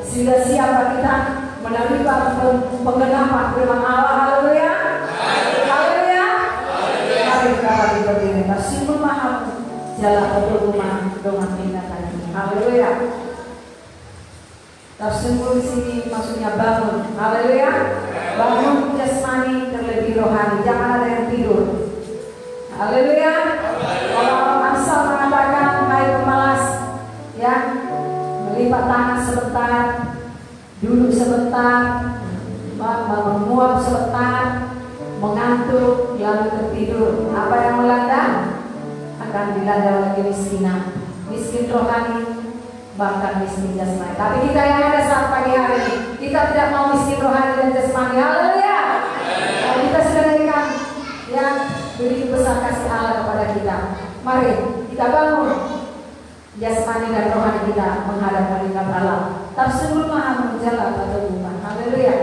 Sudah siap kita menerima penggenapan firman Allah. Haleluya. Haleluya. Mari kita berdiri. Kasih memahami jalan berhubungan dengan tindakan ini. Haleluya. Tersimpul di sini maksudnya bangun. Haleluya. Bangun jasmani terlebih rohani. Jangan ada yang tidur. Haleluya. Kalau Amsal mengatakan hai pemalas, ya, melipat tangan sebentar, duduk sebentar, menguap sebentar, mengantuk, lalu tertidur. Apa yang melanda? Akan dilanda oleh kemiskinan, miskin rohani, bahkan miskin jasmani. Tapi kita yang ada saat pagi hari ini, kita tidak mau miskin rohani dan jasmani. Haleluya. Kita sudah berikan yang begitu besar kasih Allah kepada kita. Mari kita bangun jasmani dan rohani kita menghadap hadirat Allah. Tersebut maha menjalan atau bukan. Haleluya.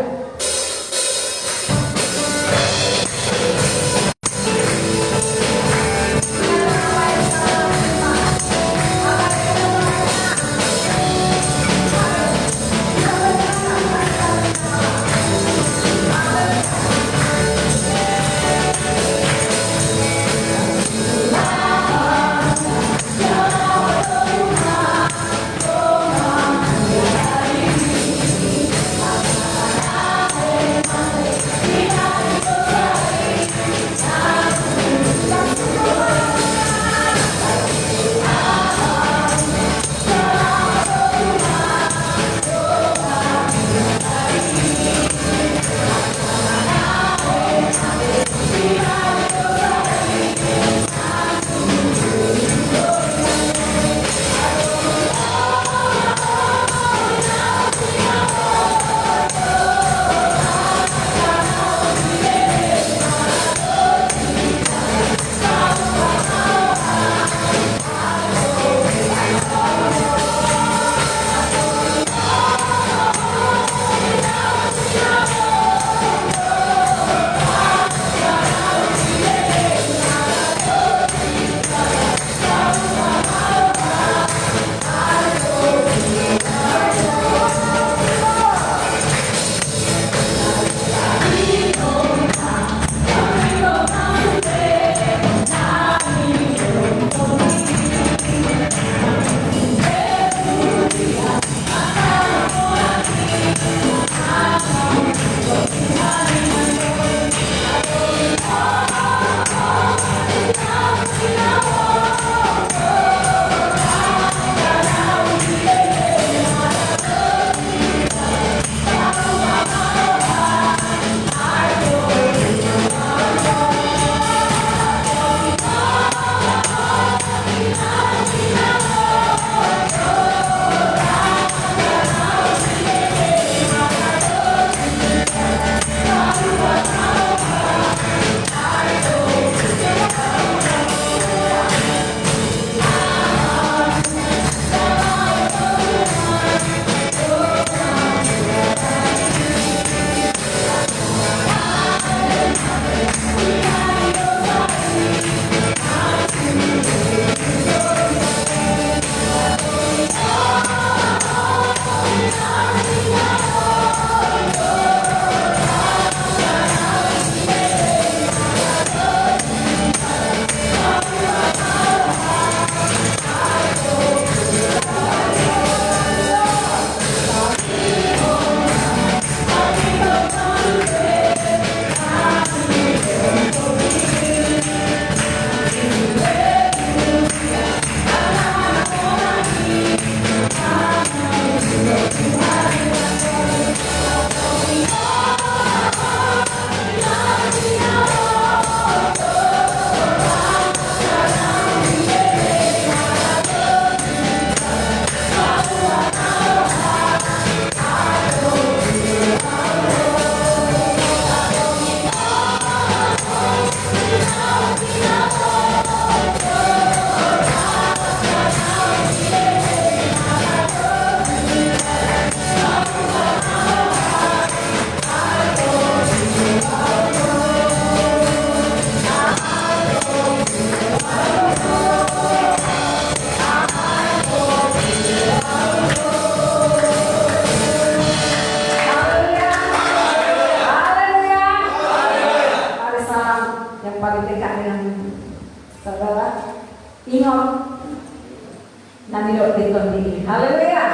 Haleluya.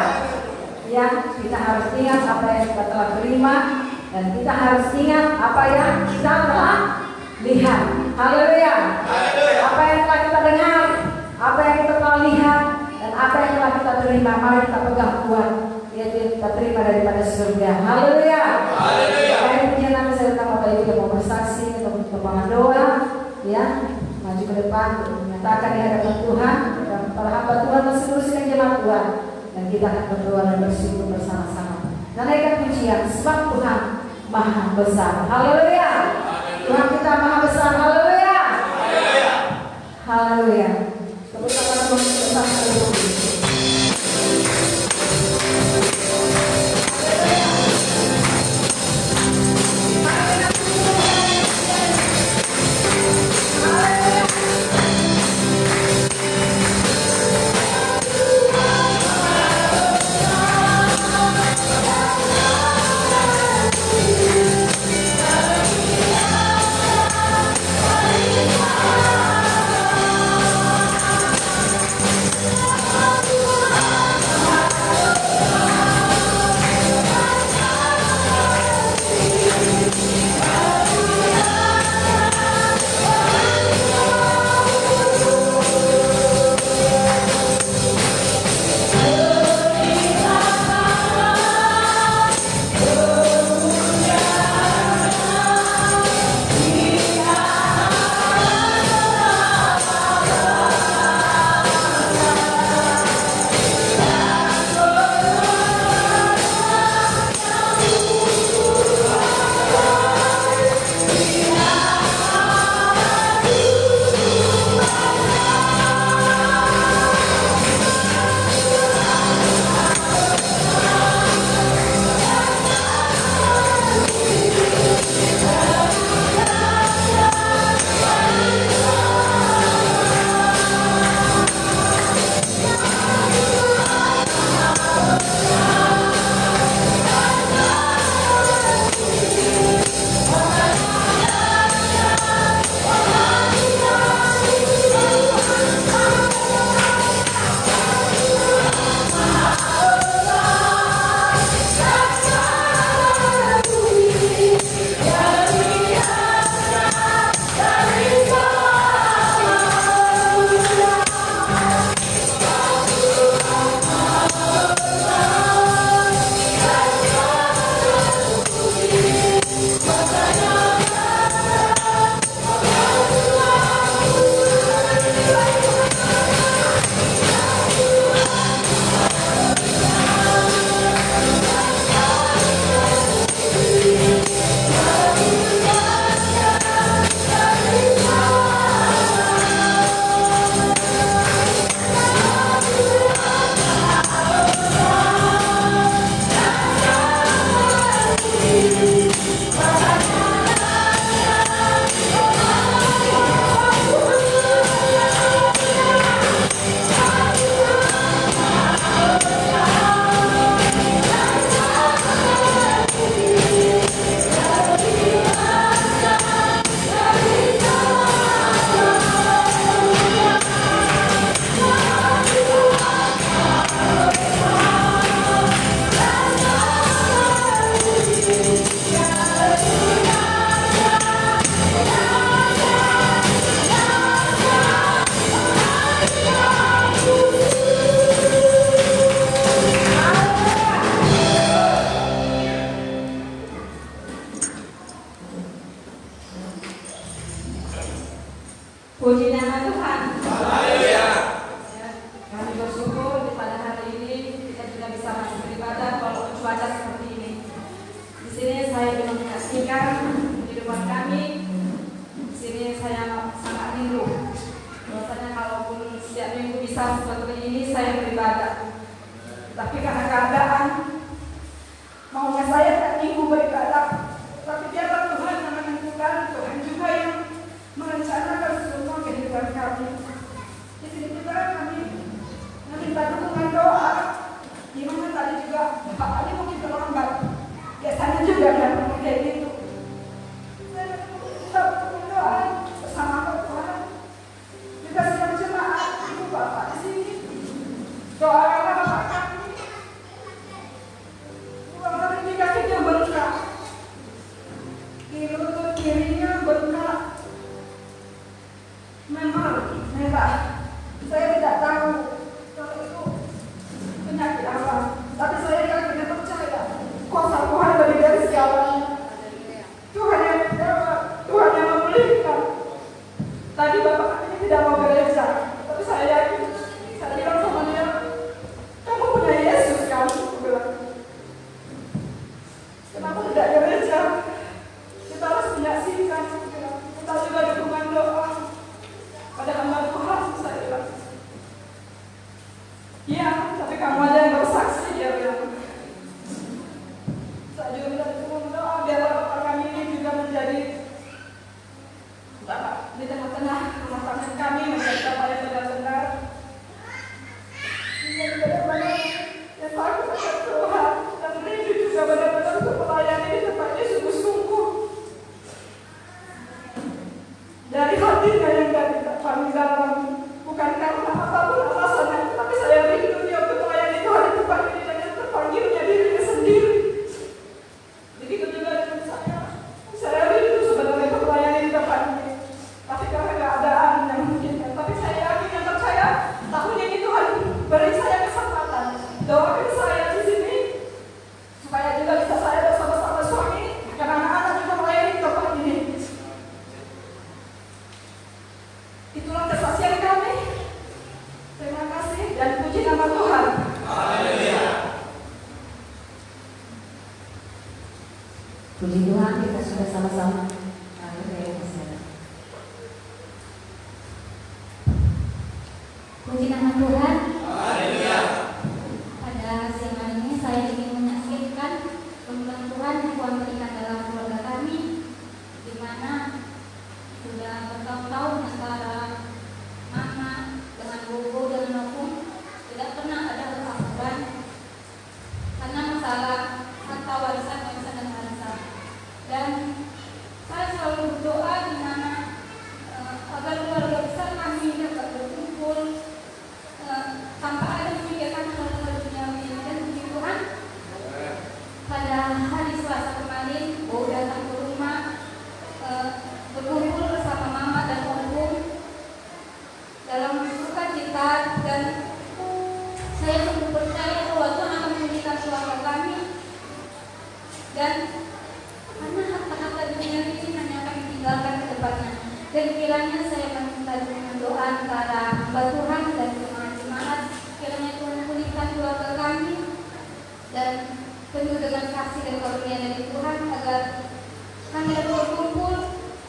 Ya, kita harus ingat apa yang kita telah terima dan kita harus ingat apa yang kita telah lihat. Haleluya. Apa yang telah kita dengar, apa yang kita telah lihat dan apa yang telah kita terima, mari kita pegang kuat. Yaitu kita terima daripada surga. Haleluya. Haleluya. Pujian nama saya tentang Bapak Ibu yang mau bersaksi atau permohonan doa, ya, maju ke depan menyatakan di hadapan Tuhan dan para hamba Tuhan dan seluruh sidang jemaat Tuhan, dan kita akan berdoa dan bersyukur bersama-sama. Dan naikkan pujian sebab Tuhan Maha Besar. Haleluya. Tuhan kita Maha Besar. Haleluya. Haleluya. Tepuk tangan Tuhan bersama-sama. Puji nama Tuhan. Haleluya. Ya, kami bersyukur pada hari ini kita juga bisa masuk beribadah walaupun cuaca seperti ini. Di sini saya menyaksikan kehidupan kami. Di sini saya sangat rindu. Biasanya kalaupun setiap minggu bisa seperti ini saya beribadah. Tapi karena keadaan maunya saya tiap minggu beribadah. Tapi biarlah Tuhan yang menentukan, Tuhan juga yang merencanakan semua kehidupan kami. Di sini juga kami meminta dukungan doa. Di mana tadi juga Pak Ali mungkin terlambat. Biasanya juga kan kayak gitu. Saya minta dukungan doa bersama Tuhan. Juga sedang jemaat ibu bapak di sini. Doakanlah Bapak kami. Kenapa tidak gereja? Kita harus menyaksikan. Kita juga dukungan doa pada hamba Tuhan, saya bilang. Iya, tapi kamu aja yang bersaksi, dia bilang. Saya juga minta dukungan doa biar Bapak kami ini juga menjadi Bapak di tengah-tengah rumah tangga kami menjadi Bapak yang benar-benar menjadi benar-benar yang takut akan Tuhan dan rindu juga benar-benar untuk melayani di tempat ini sungguh-sungguh dari hatinya yang dari kami dalam, bukan karena apapun alasannya, tapi saya rindu dia untuk melayani Tuhan di tempat ini dan yang terpanggilnya dirinya sendiri. Begitu juga dengan saya rindu sebenarnya untuk melayani di tempat ini, tapi karena keadaan yang memungkinkan. Tapi saya yakin dan percaya tahun ini Tuhan beri saya kesempatan. Doakan saya di sini supaya juga bisa saya bersama-sama suami dan anak-anak juga melayani di tempat ini. Itulah kesaksian kami. Terima kasih dan puji nama Tuhan. Haleluya. Puji Tuhan, kita sudah sama-sama. Haleluya. Puji nama Tuhan. Haleluya. Pada siang hari ini saya ingin menyaksikan pembukaan Tuhan yang Tuhan berikan dalam keluarga kami, di mana sudah bertahun-tahun antara mama dengan bobo dan opung tidak pernah ada peraturan karena masalah harta warisan dan harta. Dan saya selalu berdoa di mana agar keluarga besar kami dapat berkumpul tanpa ada memikirkan hal-hal duniawi. Dan puji Tuhan, pada hari Selasa kemarin Bobo datang ke rumah berkumpul bersama mama dan opung dalam sukacita, dan saya sungguh percaya bahwa Tuhan akan memulihkan keluarga kami, dan karena harta-harta dunia ini hanya akan ditinggalkan ke depannya. Dan kiranya saya meminta dengan doa antara hamba Tuhan dan jemaat-jemaat, kiranya Tuhan pulihkan keluarga kami dan penuh dengan kasih dan karunia dari Tuhan, agar kami dapat berkumpul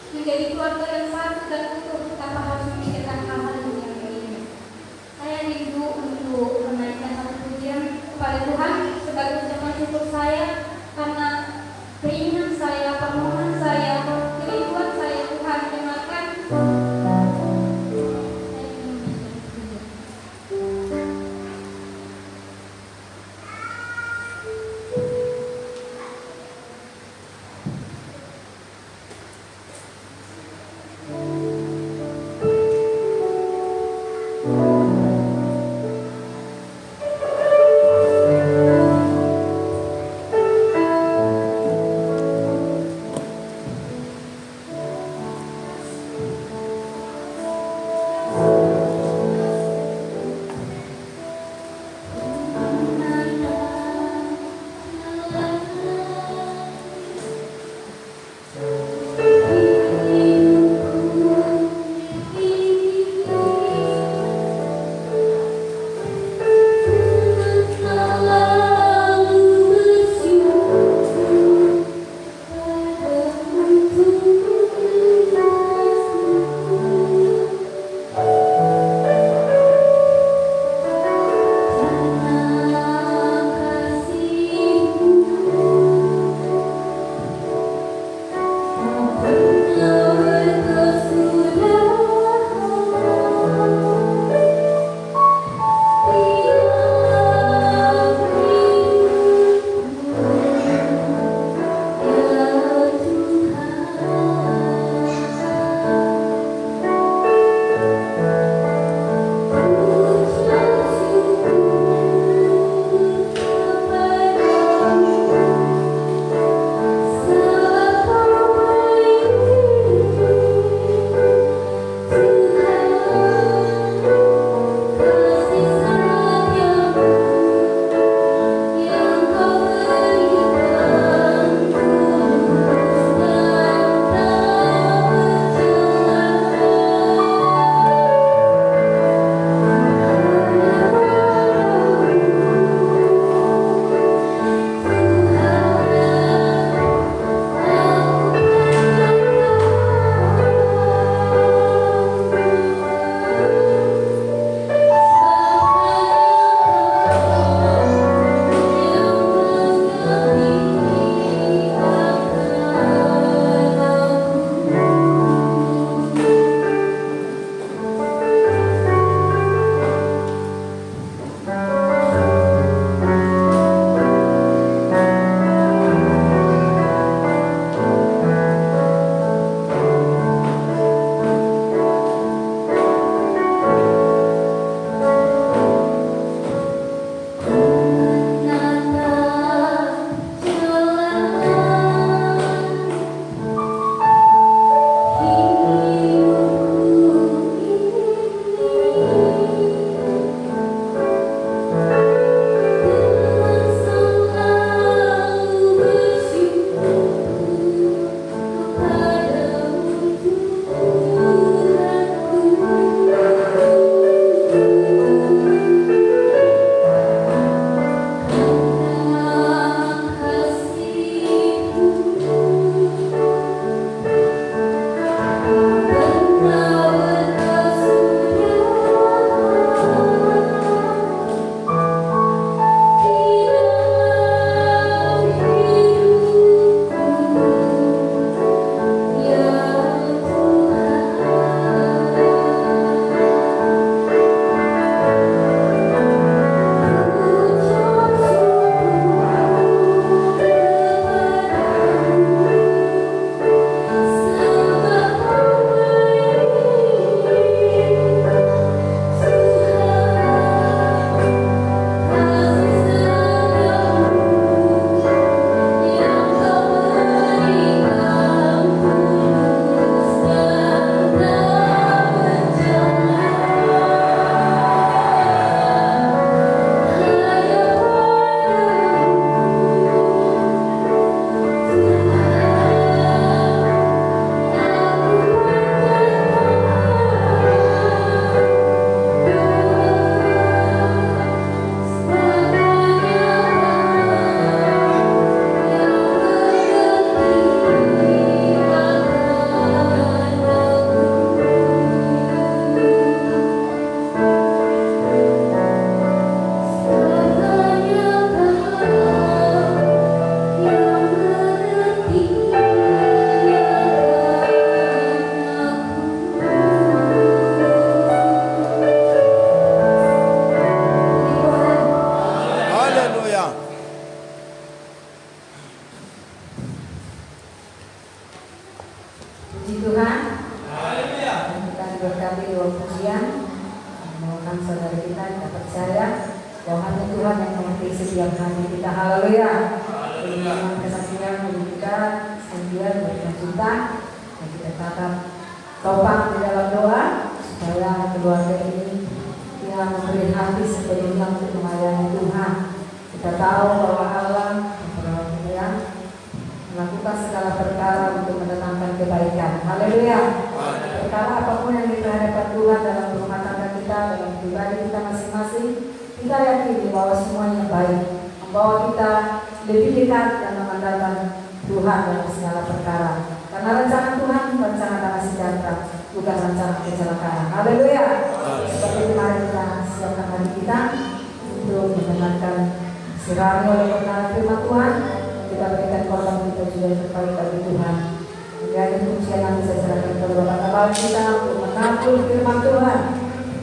menjadi keluarga yang satu dan utuh tanpa harus memikirkan hal-hal dunia ini. Saya rindu untuk menaikkan satu pujian kepada Tuhan sebagai ucapan syukur saya karena keinginan saya, permohonan saya, kerinduan saya Tuhan dengarkan. Puji Tuhan. Haleluya. Kita diberkati oleh pujian. Mohon saudara kita percaya bahwa hanya Tuhan yang mengerti setiap hati kita. Haleluya. Dengan kesaksian bagi kita sendirian bersuka cita dan kita tatap topang di dalam doa supaya keluarga ini yang memberi hati sepenuhnya untuk melayani Tuhan. Kita tahu bahwa Allah yang melakukan segala perkara untuk mendatangkan kebaikan. Haleluya. Perkara apapun yang kita hadapan Tuhan dalam rumah tangga kita, dalam pribadi kita masing-masing, kita yakini bahwa semuanya baik, membawa kita lebih dekat dan mengandalkan Tuhan dalam segala perkara. Karena rencana Tuhan rencana damai sejahtera, bukan rencana kecelakaan. Haleluya. Seperti kemarin kita siapkan hati kita untuk mendengarkan sirami oleh kebenaran firman Tuhan. Kita berikan korban kita juga yang terbaik bagi Tuhan. Menjadi pujian yang bisa serahkan kepada Bapak kita untuk menampung firman Tuhan.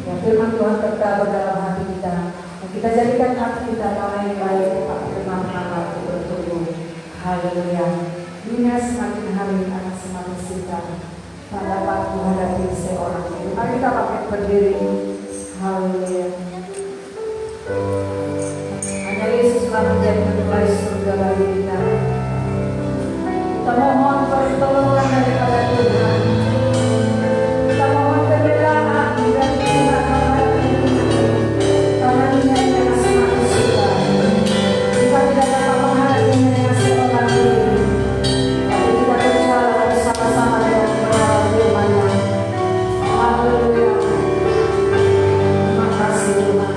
Yang firman Tuhan tertabur dalam hati kita. Dan kita jadikan hati kita damai baik firman Allah untuk bertumbuh. Haleluya. Dunia semakin hari akan semakin singkat. Tak dapat menghadapi seorang itu. Mari kita pakai berdiri. Haleluya. Hanya Yesus telah menjadi kembali surga bagi kita. Kita mohon pertolongan daripada Tuhan. Kita mohon kebelaan dari Tuhan karena dunia ini akan semakin singkat. Kita tidak dapat menghadapinya dengan seorang diri. Tapi kita berjalan bersama-sama dengan berdoa firman-Nya. Haleluya. Terima kasih Tuhan.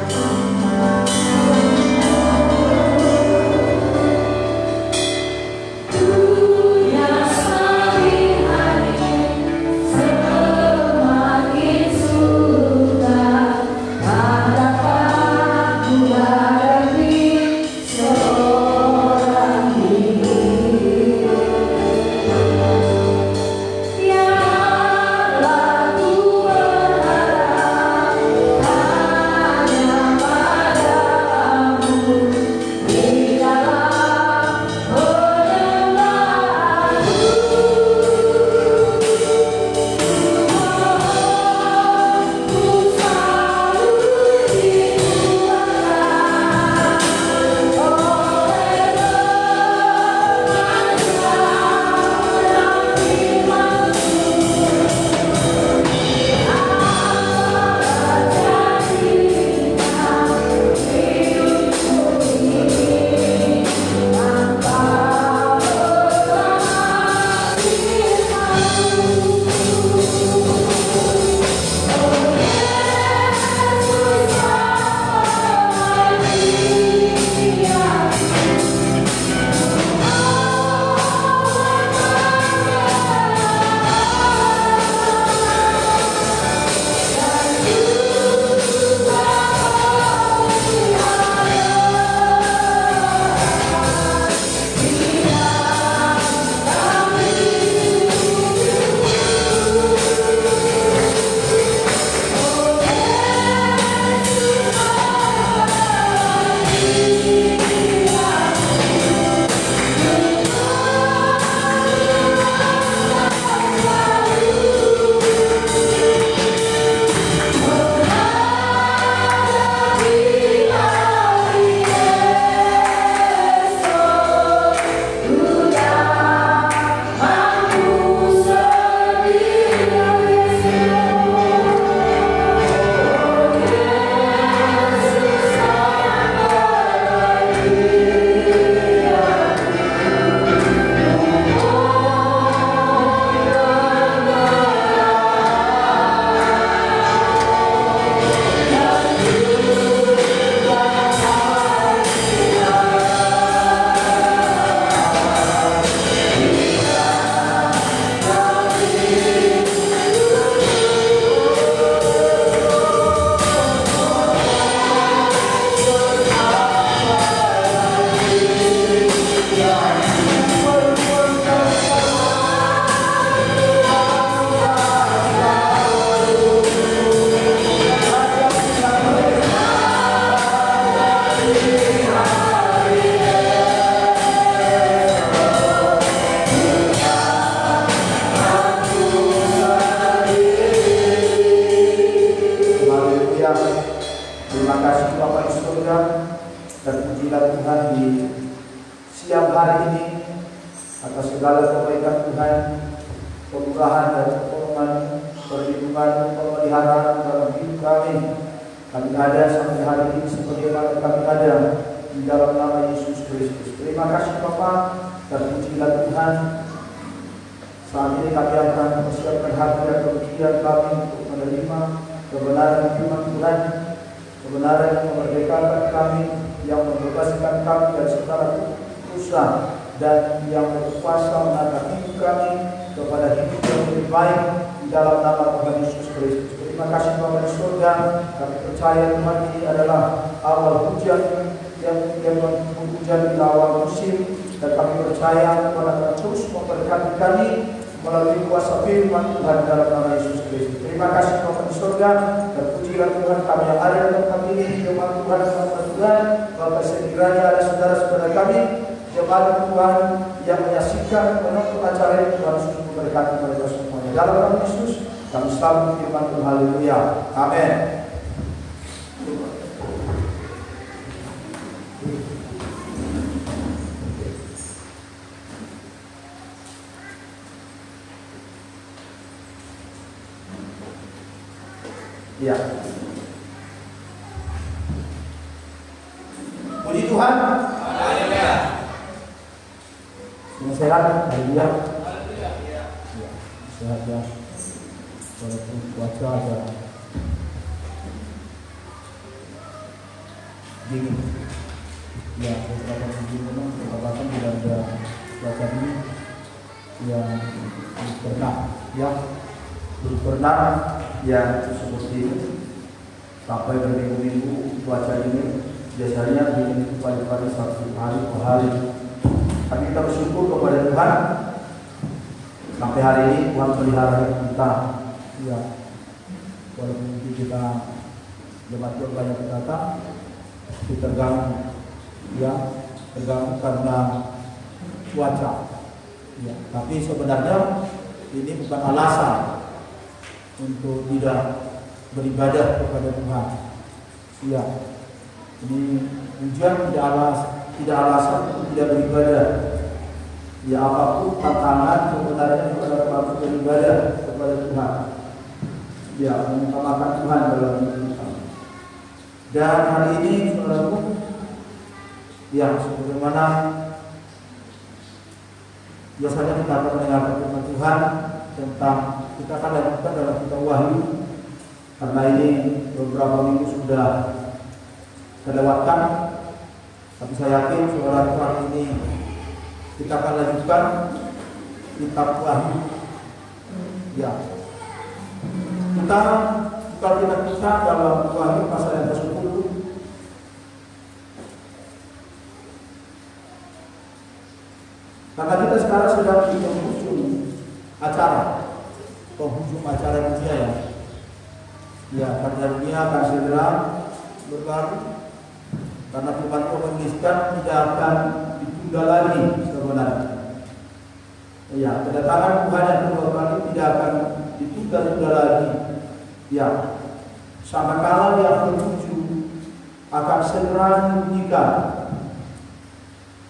atas segala kebaikan Tuhan, kemurahan dan pertolongan, perlindungan, pemeliharaan dalam hidup kami. Kami ada sampai hari ini sebagaimana kami ada di dalam nama Yesus Kristus. Terima kasih Bapa dan pujilah Tuhan. Saat ini kami akan mempersiapkan hati dan pemikiran kami untuk menerima kebenaran firman Tuhan, kebenaran yang memerdekakan kami, yang membebaskan kami dari segala dosa dan yang berkuasa mengangkat hidup kami kepada hidup yang lebih baik di dalam nama Tuhan Yesus Kristus. Terima kasih Bapa di surga. Kami percaya Tuhan ini adalah awal hujan yang hujan di awal musim, dan kami percaya Tuhan akan terus memberkati kami melalui kuasa firman Tuhan dalam nama Yesus Kristus. Terima kasih Bapa di surga, dan pujilah Tuhan kami yang ada dalam kami ini, jemaat Tuhan dan Tuhan. Bapak sekiranya ada saudara-saudara kami jemaat Tuhan yang menyaksikan menonton acara ini, Tuhan Yesus memberkati mereka semuanya. Dalam nama Yesus kami selalu firman Tuhan. Haleluya. Amin. Ya. Puji Tuhan. Haleluya. Semua sehat? Haleluya. Ya, sehat ya. Walaupun cuaca agak dingin. Ya, beberapa minggu memang kebanyakan tidak ada cuaca dingin yang pernah ya. Pernah ya seperti itu sampai berminggu-minggu cuaca ini biasanya dingin paling-paling 1 hari 2 hari. Tapi kita bersyukur kepada Tuhan sampai hari ini Tuhan pelihara kita. Ya, walaupun kita jemaat Tuhan banyak datang, kita terganggu, ya, terganggu karena cuaca. Ya, tapi sebenarnya ini bukan alasan untuk tidak beribadah kepada Tuhan. Ya, ini hujan tidak alasan untuk tidak beribadah. Ya, apapun tantangan sebenarnya kepada waktu beribadah kepada Tuhan. Ya, mengutamakan Tuhan dalam hidup kita. Dan hari ini saudaraku, yang sebagaimana biasanya kita akan mendengarkan firman Tuhan tentang kita akan lanjutkan dalam kitab Wahyu, karena ini beberapa minggu sudah terlewatkan. Tapi saya yakin saudara hari ini kita akan lanjutkan kitab Wahyu. Ya, kita buka kitab kita dalam Wahyu pasal yang ke-10. Karena kita sekarang sedang di penghujung acara dunia ya. Ya, karena dunia akan segera berlalu. Karena firman Tuhan menuliskan tidak akan ditunda lagi sebenarnya. Ya, kedatangan Tuhan yang kedua kali tidak akan ditunda lagi. Ya, sangkakala yang ke-7 akan segera dibunyikan.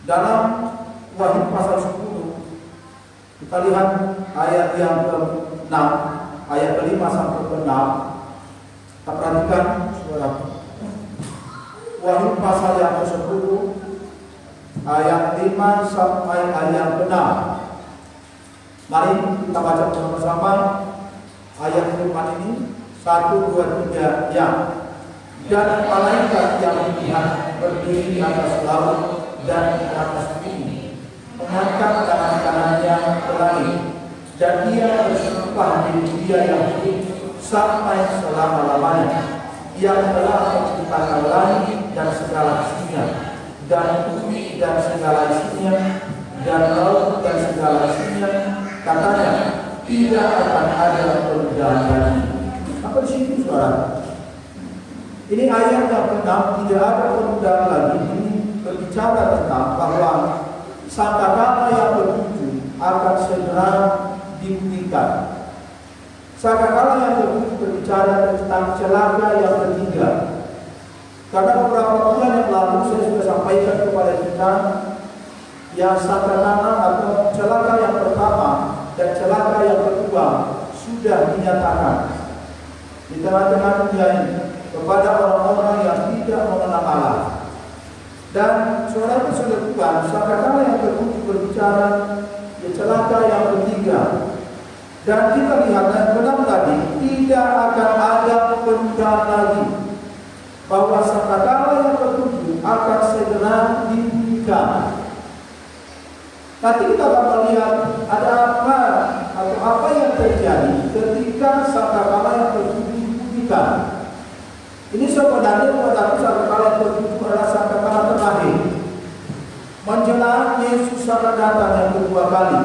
Dalam Wahyu pasal 10 kita lihat ayat yang ke-6, ayat ke-5 sampai ke-6. Kita perhatikan saudara. Wahyu pasal yang ke-10 ayat 5 sampai ayat ke-6. Mari kita baca bersama-sama ayat firman ini. 1, 2, 3 ya. Dan malaikat yang melihat berdiri di atas laut dan di atas bumi, mengangkat tangan kanannya ke langit, dan dia bersumpah di dunia yang hidup sampai selama-lamanya, yang telah menciptakan langit dan segala isinya, dan bumi dan segala isinya, dan laut dan segala isinya. Katanya, tidak akan ada penundaan lagi. Apa di situ saudara? Ini ayat yang pertama, tidak ada penundaan lagi. Ini berbicara tentang bahwa sangkakala yang ke-7 akan segera dibunyikan. Sangkakala yang ke-7 berbicara tentang celaka yang ketiga. Karena beberapa bulan yang lalu saya sudah sampaikan kepada kita yang sangkakala atau celaka celaka yang pertama dan celaka yang kedua sudah dinyatakan di tengah-tengah dunia ini kepada orang-orang yang tidak mengenal Allah. Dan saudara-saudara Tuhan, sangkakala yang ketujuh berbicara di celaka yang ketiga. Dan kita lihat dan benar tadi tidak akan ada penundaan lagi, bahwa sangkakala yang ketujuh akan segera dibunyikan. Nanti kita akan melihat ada apa atau apa yang terjadi ketika sangkakala yang ketujuh dibunyikan. Ini sebenarnya pada sangkakala yang ketujuh adalah sangkakala terakhir menjelang Yesus akan datang yang kedua kali.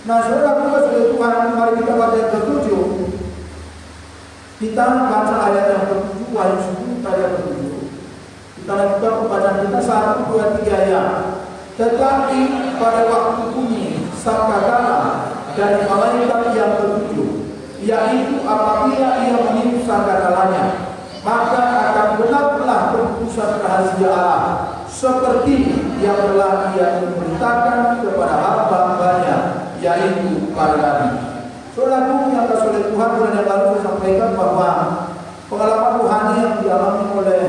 Nah, saudara Tuhan, mari kita baca yang ketujuh. Kita baca ayat yang ketujuh, Wahyu 10 ayat ketujuh. Kita lanjutkan pembacaan kita 1, 2, 3 ayat. Tetapi pada waktu bunyi sangkakala dari malaikat yang ketujuh, yaitu apabila ia meniup sangkakalanya, maka akan benar-benar keputusan rahasia Allah, seperti yang telah ia memberitakan kepada hamba-hambanya, yaitu para nabi. Saudaraku yang kasih oleh Tuhan, bulan yang lalu saya sampaikan bahwa pengalaman rohani yang dialami oleh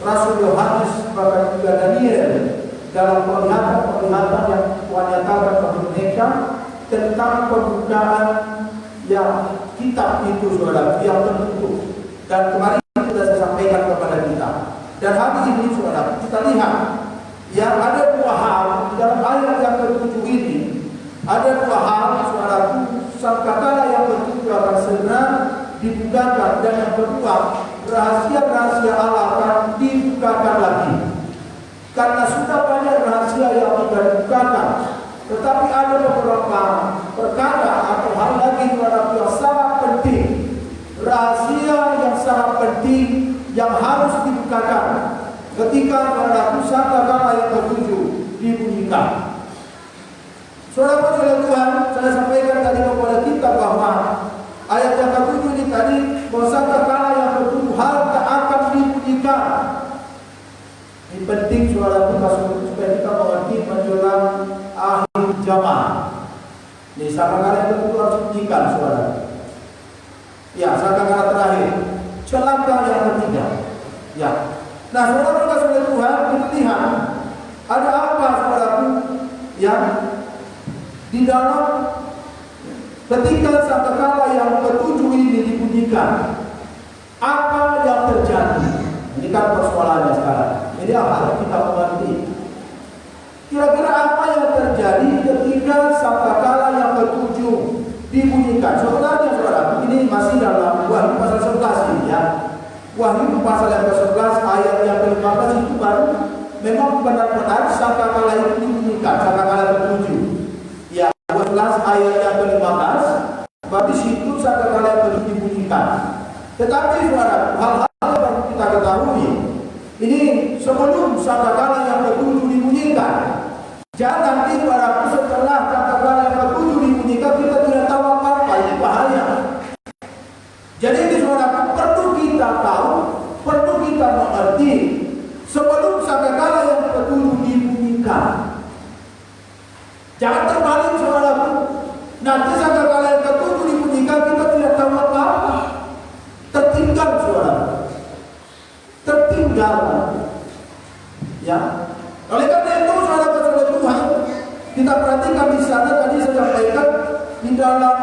Rasul Yohanes bahkan juga Daniel dalam penglihatan yang Tuhan nyatakan kepada mereka tentang pembukaan yang kitab itu, saudara, yang tertutup. Dan kemarin sudah saya sampaikan kepada kita. Dan hari ini, saudara, kita lihat yang ada dua hal di dalam ayat yang ketujuh ini. Ada dua hal, saudaraku, sangkakala yang ketujuh akan segera dibukakan, dan yang kedua, rahasia-rahasia Allah akan dibukakan lagi. Karena sudah banyak rahasia yang sudah dibukakan, tetapi ada beberapa perkara atau hal lagi yang sangat penting, rahasia yang sangat penting yang harus dibukakan ketika pada sangkakala yang ketujuh dibunyikan. Saudara-saudara Tuhan, saya sampaikan tadi kepada kita bahwa ayat yang ketujuh ini tadi, bahwa sangkakala yang ketujuh hal tak akan dibunyikan. Ini penting, saudara, supaya kita mengerti menjelang akhir zaman. Ini sangkakala yang ketujuh harus dibunyikan, saudara. Ya, sangkakala terakhir, celaka yang ketiga. Ya. Nah, saudara-saudara Tuhan, kita lihat ada apa, saudaraku, yang di dalam ketika sangkakala yang ketujuh ini dibunyikan, apa yang terjadi? Ini kan persoalannya sekarang. Ini harus kita mengerti. Kira-kira apa yang terjadi ketika sangkakala yang ketujuh dibunyikan? Sebenarnya, saudara, ini masih dalam Wahyu pasal 11 ini, ya. Wahyu pasal yang ke-11 ayat yang ke-15 itu baru memang benar-benar sangkakala itu dibunyikan, sangkakala ketujuh. 11 ayat yang ke-15, berarti situ sangkakala yang ketujuh dibunyikan. Tetapi saudara, hal-hal yang kita ketahui, ini sebelum sangkakala yang ketujuh dibunyikan, jangan nanti saudara, setelah sangkakala yang ketujuh dibunyikan kita tidak tahu apa-apa, ini bahaya. Jadi ini saudara, perlu kita tahu, perlu kita mengerti sebelum sangkakala yang ketujuh dibunyikan. Jangan terbalik, saudaraku. Nanti sangkakala yang ketujuh dibunyikan kita tidak tahu apa-apa. Tertinggal, saudara. Tertinggal. Ya. Oleh karena itu, saudara-saudara Tuhan, kita perhatikan di sana tadi saya sampaikan di dalam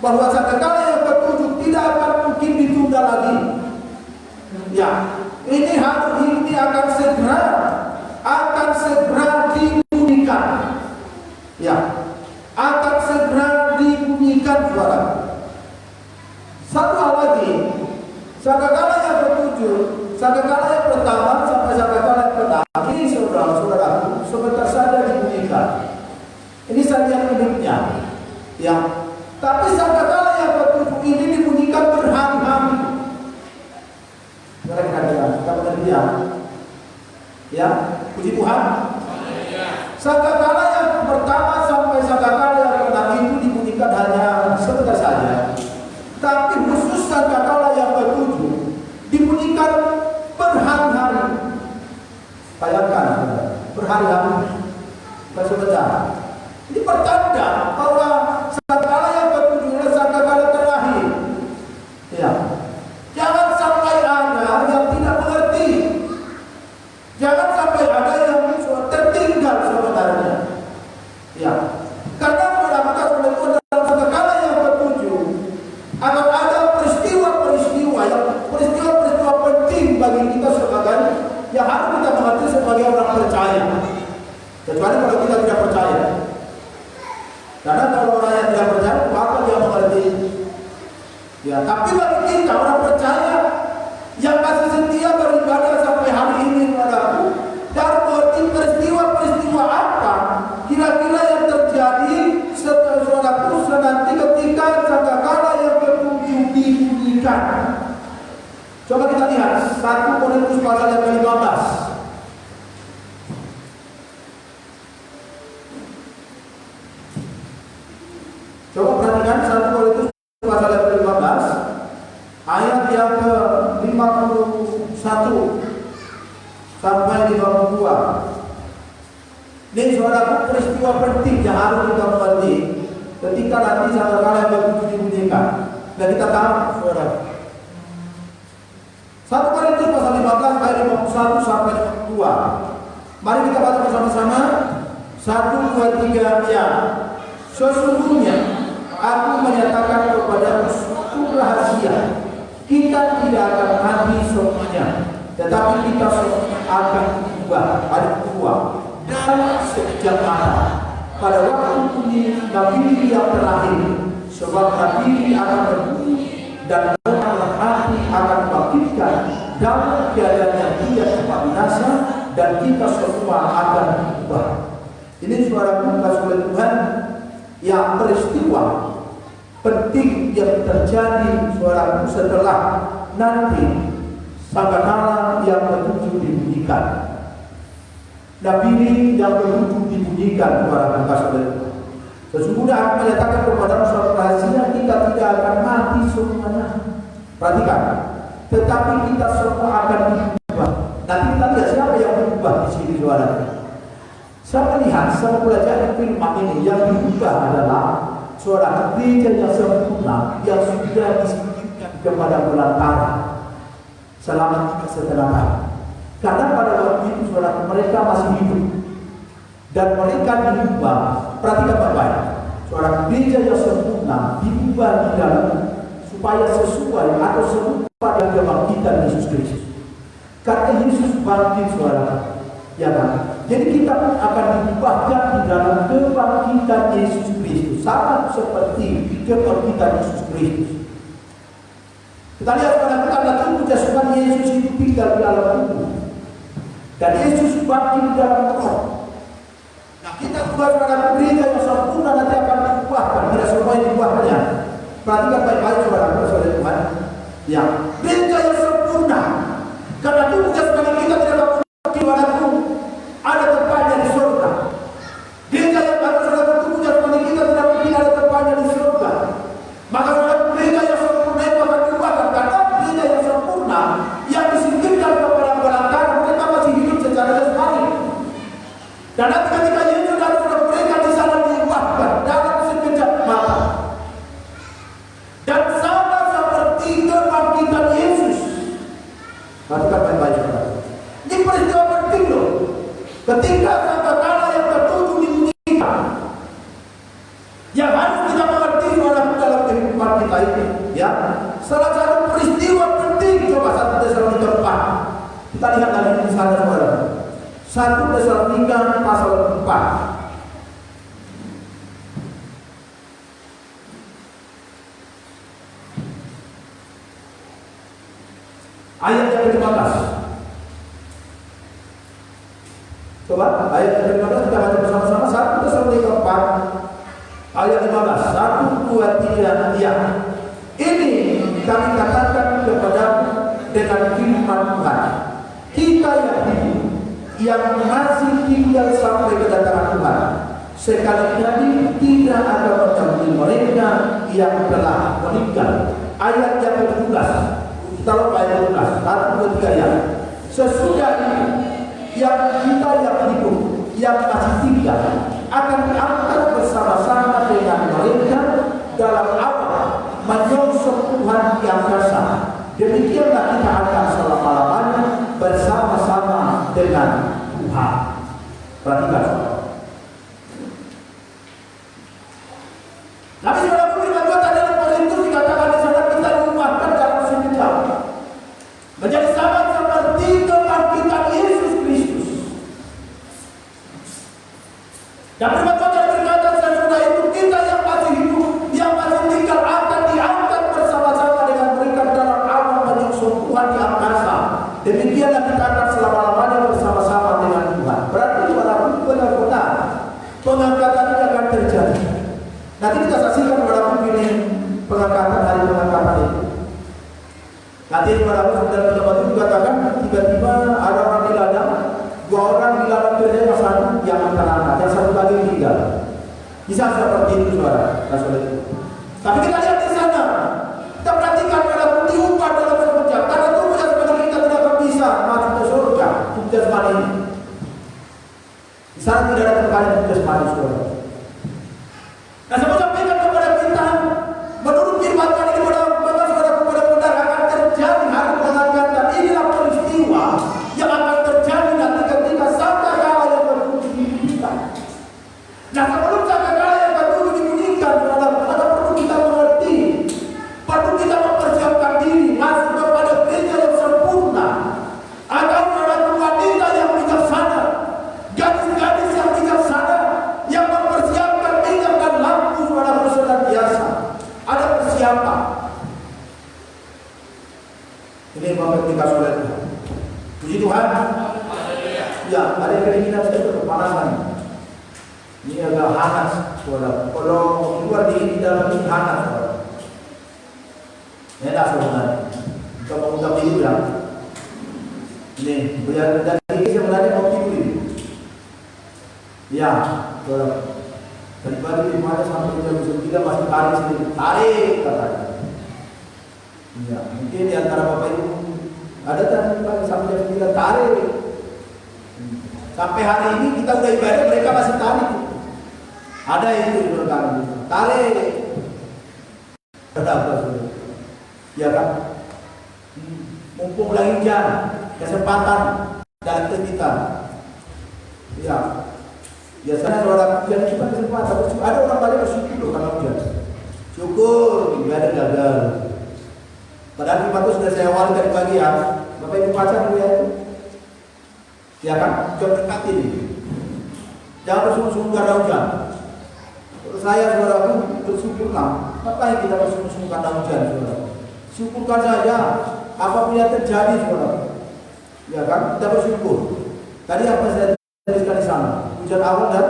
bahwa sangkakala yang ketujuh tidak akan mungkin ditunda lagi. Ya. Ini akan segera dibunyikan. Ya, akan segera dibunyikan, saudara. Satu hal lagi, sangkakala yang ketujuh, sangkakala yang pertama sampai sangkakala yang ke-6 ini, saudara-saudara, sebentar saja dibunyikan. Ini saja hidupnya, ya. Tapi sangkakala yang ketujuh ini dibunyikan berhari-hari. Kita mengerti, ya. Puji Tuhan. Sangkakala yang pertama sampai sangkakala yang ke-6 itu dibunyikan hanya sebentar saja. Tapi khusus sangkakala yang ketujuh dibunyikan berhari-hari. Bayangkan, berhari-hari, bukan sebentar. Ini pertanda bahwa sangkakala yang ketujuh adalah sangkakala terakhir. Ya. Jangan sampai ada yang tidak mengerti. Jangan sampai ada yang tertinggal sebenarnya. Ya. Karena kita sudah dalam sangkakala yang ketujuh akan ada peristiwa-peristiwa penting bagi kita sebagai yang harus kita mengerti sebagai orang percaya. Kecuali kalau kita tidak percaya. Karena kalau orang yang tidak percaya, maka dia mengerti. Ya, tapi bagi kita orang percaya yang masih setia beribadah sampai hari ini padaku, dan mengerti peristiwa-peristiwa apa kira-kira yang terjadi saudaraku nanti ketika sangkakala yang ketujuh dibunyikan. Coba kita lihat 1 Korintus pasal yang ke-15. Coba perhatikan 1 Korintus pasal yang ke-15 ayat yang ke-51 sampai 52. Ini saudara peristiwa penting yang harus kita mengerti ketika nanti sangkakala yang ketujuh dibunyikan. Dan kita tahu saudara 1 Korintus pasal 15 ayat 51 sampai 52. Mari kita baca bersama-sama. 1, 2, 3 ya. Sesungguhnya aku menyatakan kepada suatu rahasia, kita tidak akan mati semuanya, tetapi kita semua akan berubah pada kedua dan sekejap mata. Pada waktu ini Nabi yang terakhir, sebab Nabi akan berbunyi dan orang mati akan dibangkitkan dalam keadaan yang tidak cepat binasa, dan kita semua akan berubah. Ini suara kasih oleh Tuhan yang peristiwa penting yang terjadi suara setelah nanti sangkakala yang ketujuh dibunyikan. Nabi yang ketujuh dibunyikan suara kasih oleh Tuhan. Sesungguhnya aku menyatakan kepada suatu rahasia, kita tidak akan mati semuanya. Perhatikan, tetapi kita semua akan diubah. Nanti kita lihat siapa yang berubah di sini suara. Saya melihat, saya belajar firman ini yang diubah adalah suara gereja yang sempurna yang sudah disingkirkan kepada belantara selama 3,5 tahun. Karena pada waktu itu suara mereka masih hidup dan mereka diubah. Perhatikan baik-baik, suara gereja yang sempurna diubah di dalam supaya sesuai atau serupa dengan kebangkitan Yesus Kristus. Karena Yesus bangkit suara, ya kan? Jadi kita akan diubahkan di dalam kebangkitan Yesus Kristus, sama seperti kebangkitan Yesus Kristus. Kita lihat pada tanda tubuh jasmani Yesus itu tinggal di dalam tubuh, dan Yesus bangkit di dalam roh. Nah, kita juga pada gereja yang sempurna nanti akan diubahkan, tidak semua diubahkannya. Perhatikan baik-baik saudara Tuhan. Ya, gereja yang sempurna, karena tubuh jasmani kita tidak akan diubahkan. Ada tempatnya di surga. Gereja yang ada saudara tubuh jasmani kita tidak mungkin ada tempatnya di surga. Maka saudara gereja yang sempurna itu akan diubahkan, karena gereja yang sempurna yang disingkirkan kepada belantara mereka masih hidup secara jasmani. Dan nanti ketika Yesus dan saudara mereka di sana diubahkan dalam sekejap mata. Dan sama seperti kebangkitan Yesus. Perhatikan baik-baik saudara. Ini peristiwa penting loh. Ketika sangkakala yang ketujuh dibunyikan, yang harus kita mengerti dalam kehidupan kita ini, ya, salah satu peristiwa penting. Coba 1 Tesalonika 4. Kita lihat lagi di sana saudara. 1 Tesalonika pasal 4. Ayat yang ke-15. Coba ayat yang ke-15 kita baca bersama-sama. 1 Tesalonika 4 ayat 15. 1, 2, 3 ya. Ini kami katakan kepadamu dengan firman Tuhan, kita yang hidup, yang masih tinggal sampai kedatangan Tuhan, sekali-kali tidak akan mencampuri mereka yang telah meninggal. Ayat yang ke-17. Kita lihat ayat 12. 1, 2, 3 ya. Sesudah itu yang kita yang hidup, yang masih tinggal akan diangkat Tuhan di angkasa, demikianlah kita akan selama-lamanya bersama-sama dengan Tuhan. Perhatikan saudara. Tapi saudara firman Tuhan dalam Korintus dikatakan di sana kita diubahkan dalam sekejap menjadi sama seperti kebangkitan Yesus Kristus. Dan firman Tuhan berkata sesudah itu kita yang masih hidup, yang masih tinggal akan diangkat bersama-sama dengan mereka dalam awan menyongsong Tuhan di angkasa. Demikianlah kita akan selama-lamanya bersama-sama dengan Tuhan. Berarti walaupun benar-benar pengangkatan ini akan terjadi. Nanti kita saksikan walaupun ini pengangkatan, hari pengangkatan itu. Nanti walaupun dalam kitab itu dikatakan tiba-tiba ada orang di ladang, 2 orang di ladang kerja satu yang akan angkat, yang satu lagi meninggal. Bisa seperti itu saudara, itu. Tapi kita lihat di sana, kita perhatikan walaupun diubah dalam sekejap, karena tubuh jasmani kita tidak akan bisa masuk ke surga, tubuh jasmani ini. Di sana tidak ada terkait tubuh jasmani saudara. Nah, saya mau sampaikan kepada kita, menurut firman Tuhan ini benar-benar akan terjadi hari pengangkatan. Inilah peristiwa yang akan terjadi nanti ketika sangkakala yang tertuju dibunyikan. Nah, sebelum sangkakala yang tertuju dibunyikan, ada perlu kita mengerti, perlu kita mempersiapkan diri masuk kepada gereja yang sempurna. Ada wanita yang bijaksana, gadis-gadis yang bijaksana, yang mempersiapkan minyak dan lampu pada persoalan biasa. Ada persiapan. Ini Bapak kita sudah Tuhan. Puji Tuhan. Ya, ada keinginan saya kepanasan. Ini agak hangat, saudara. Kalau keluar di dalam ini hangat, saudara. Enak sebenarnya. Kita mau minta tidur ya. Ini, biar dari sebenarnya mau tidur ini. Ya, saudara. Tadi pagi di mana sampai jam 9 masih tarik sedikit, tarik katanya. Ya, mungkin di antara Bapak Ibu ada tadi pagi sampai jam 9 tarik. Sampai hari ini kita udah ibadah mereka masih tarik. Ada itu di belakang tarik. Tetap ya kan? Mumpung lagi hujan, kesempatan dalam kehidupan. Ya. Biasanya kalau orang hujan cuma kesempatan, ada orang banyak bersyukur loh kalau hujan. Syukur, ibadah gagal. Padahal firman itu sudah saya awali tadi pagi ya. Bapak Ibu baca dulu ya itu. Ya kan? Jangan dekat ini. Jangan bersungguh-sungguh karena hujan. Terus saya saudaraku bersyukurlah. Ngapain kita bersungguh-sungguh karena hujan saudara? Syukurkan saja apapun yang terjadi saudara. Ya kan? Kita bersyukur. Tadi apa saya tuliskan di sana? Hujan awal dan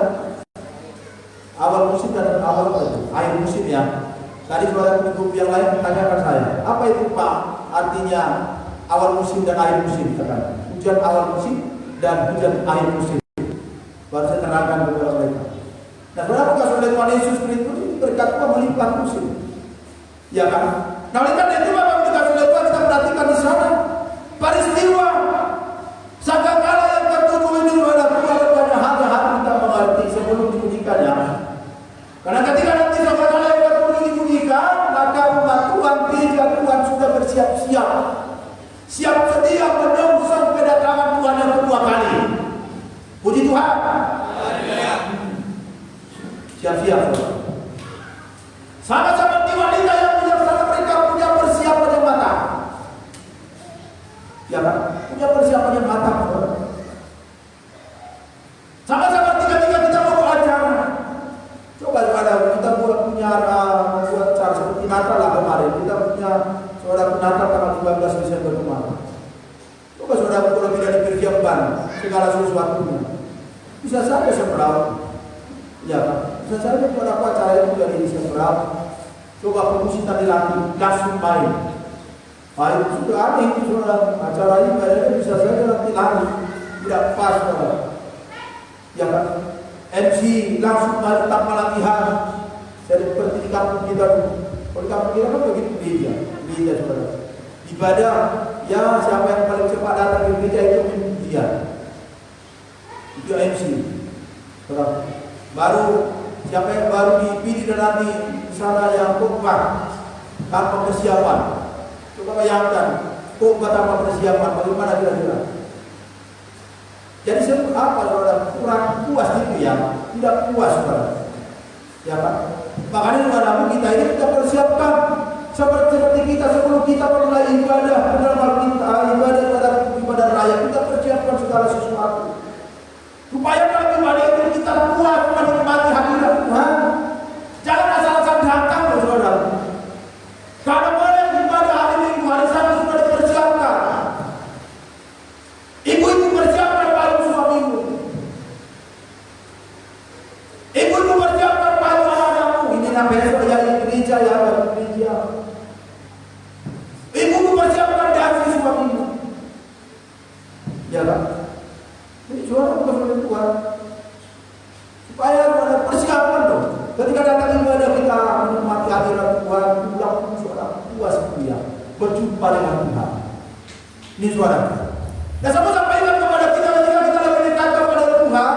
awal musim dan awal akhir musim ya. Tadi saudara grup yang lain menanyakan saya, apa itu Pak artinya awal musim dan akhir musim? Katakan hujan awal musim dan hujan akhir musim. Baru saya terangkan kepada mereka. Nah, saudara kasih oleh Tuhan Yesus Kristus ini berkat Tuhan melimpah musim, ya kan? Nah, oleh karena itu Bapak dikasih oleh Tuhan kita perhatikan di sana peristiwa sangkakala yang tertuju ini adalah banyak hal kita mengerti sebelum dibunyikannya. Karena ketika nanti sangkakala yang tertuju dibunyikan, maka umat Tuhan, gereja Tuhan sudah bersiap-siap, siap sedia menyongsong kedatangan Tuhan yang kedua kali. Puji Tuhan. Siap-siap. Sama seperti wanita yang bijaksana, mereka punya persiapan yang matang. Ya kan? Punya persiapan yang matang. Sama seperti ketika kita mau acara. Coba ada kita punya acara seperti Natal lah kemarin. Kita punya saudara Natal tanggal 15 Desember kemarin. Coba saudara kalau tidak dipersiapkan segala sesuatunya, bisa saja seberapa. Ya kan? Bisa saja pada acara itu dari seberapa. Coba promosi tadi lagi langsung main. Main sudah ada itu saudara. Acara ini kayaknya bisa saja nanti lagi tidak pas saudara. Ya kan? MC langsung tanpa latihan. Seperti di kampung kita dulu. Kalau di kampung kita kan begitu beda saudara. Ibadah, ya siapa yang paling cepat datang ke gereja itu dia. Itu MC. Saudara. Baru siapa yang baru dipilih dan nanti di sana yang khotbah. tanpa persiapan. Coba bayangkan, khotbah tanpa persiapan, bagaimana kira-kira? Jadi sebab apa saudara? Kurang puas gitu ya, tidak puas saudara. Ya kan? Makanya saudara kita ini kita persiapkan seperti kita sebelum kita mulai ibadah dalam ibadah raya, kita persiapkan segala sesuatu. Supaya dalam ibadah itu kita puas menikmati hadirat Tuhan. Jangan asal-asal datang loh saudara. Karena boleh ibadah hari Minggu, hari Sabtu sudah dipersiapkan. Ibu-ibu persiapkan baju suamimu. Ibu-ibu persiapkan baju anak-anakmu. Ini yang besok ya di gereja ya, di gereja. Ibu-ibu persiapkan dasi suamimu. Ya kan? Ini suara bukan oleh Tuhan. Supaya ada persiapan dong. Ketika datang ibadah kita menikmati hadirat Tuhan, pulang suara puas dia berjumpa dengan Tuhan. Ini suara. Dan sama sampaikan kepada kita ketika kita lebih dekat kepada Tuhan,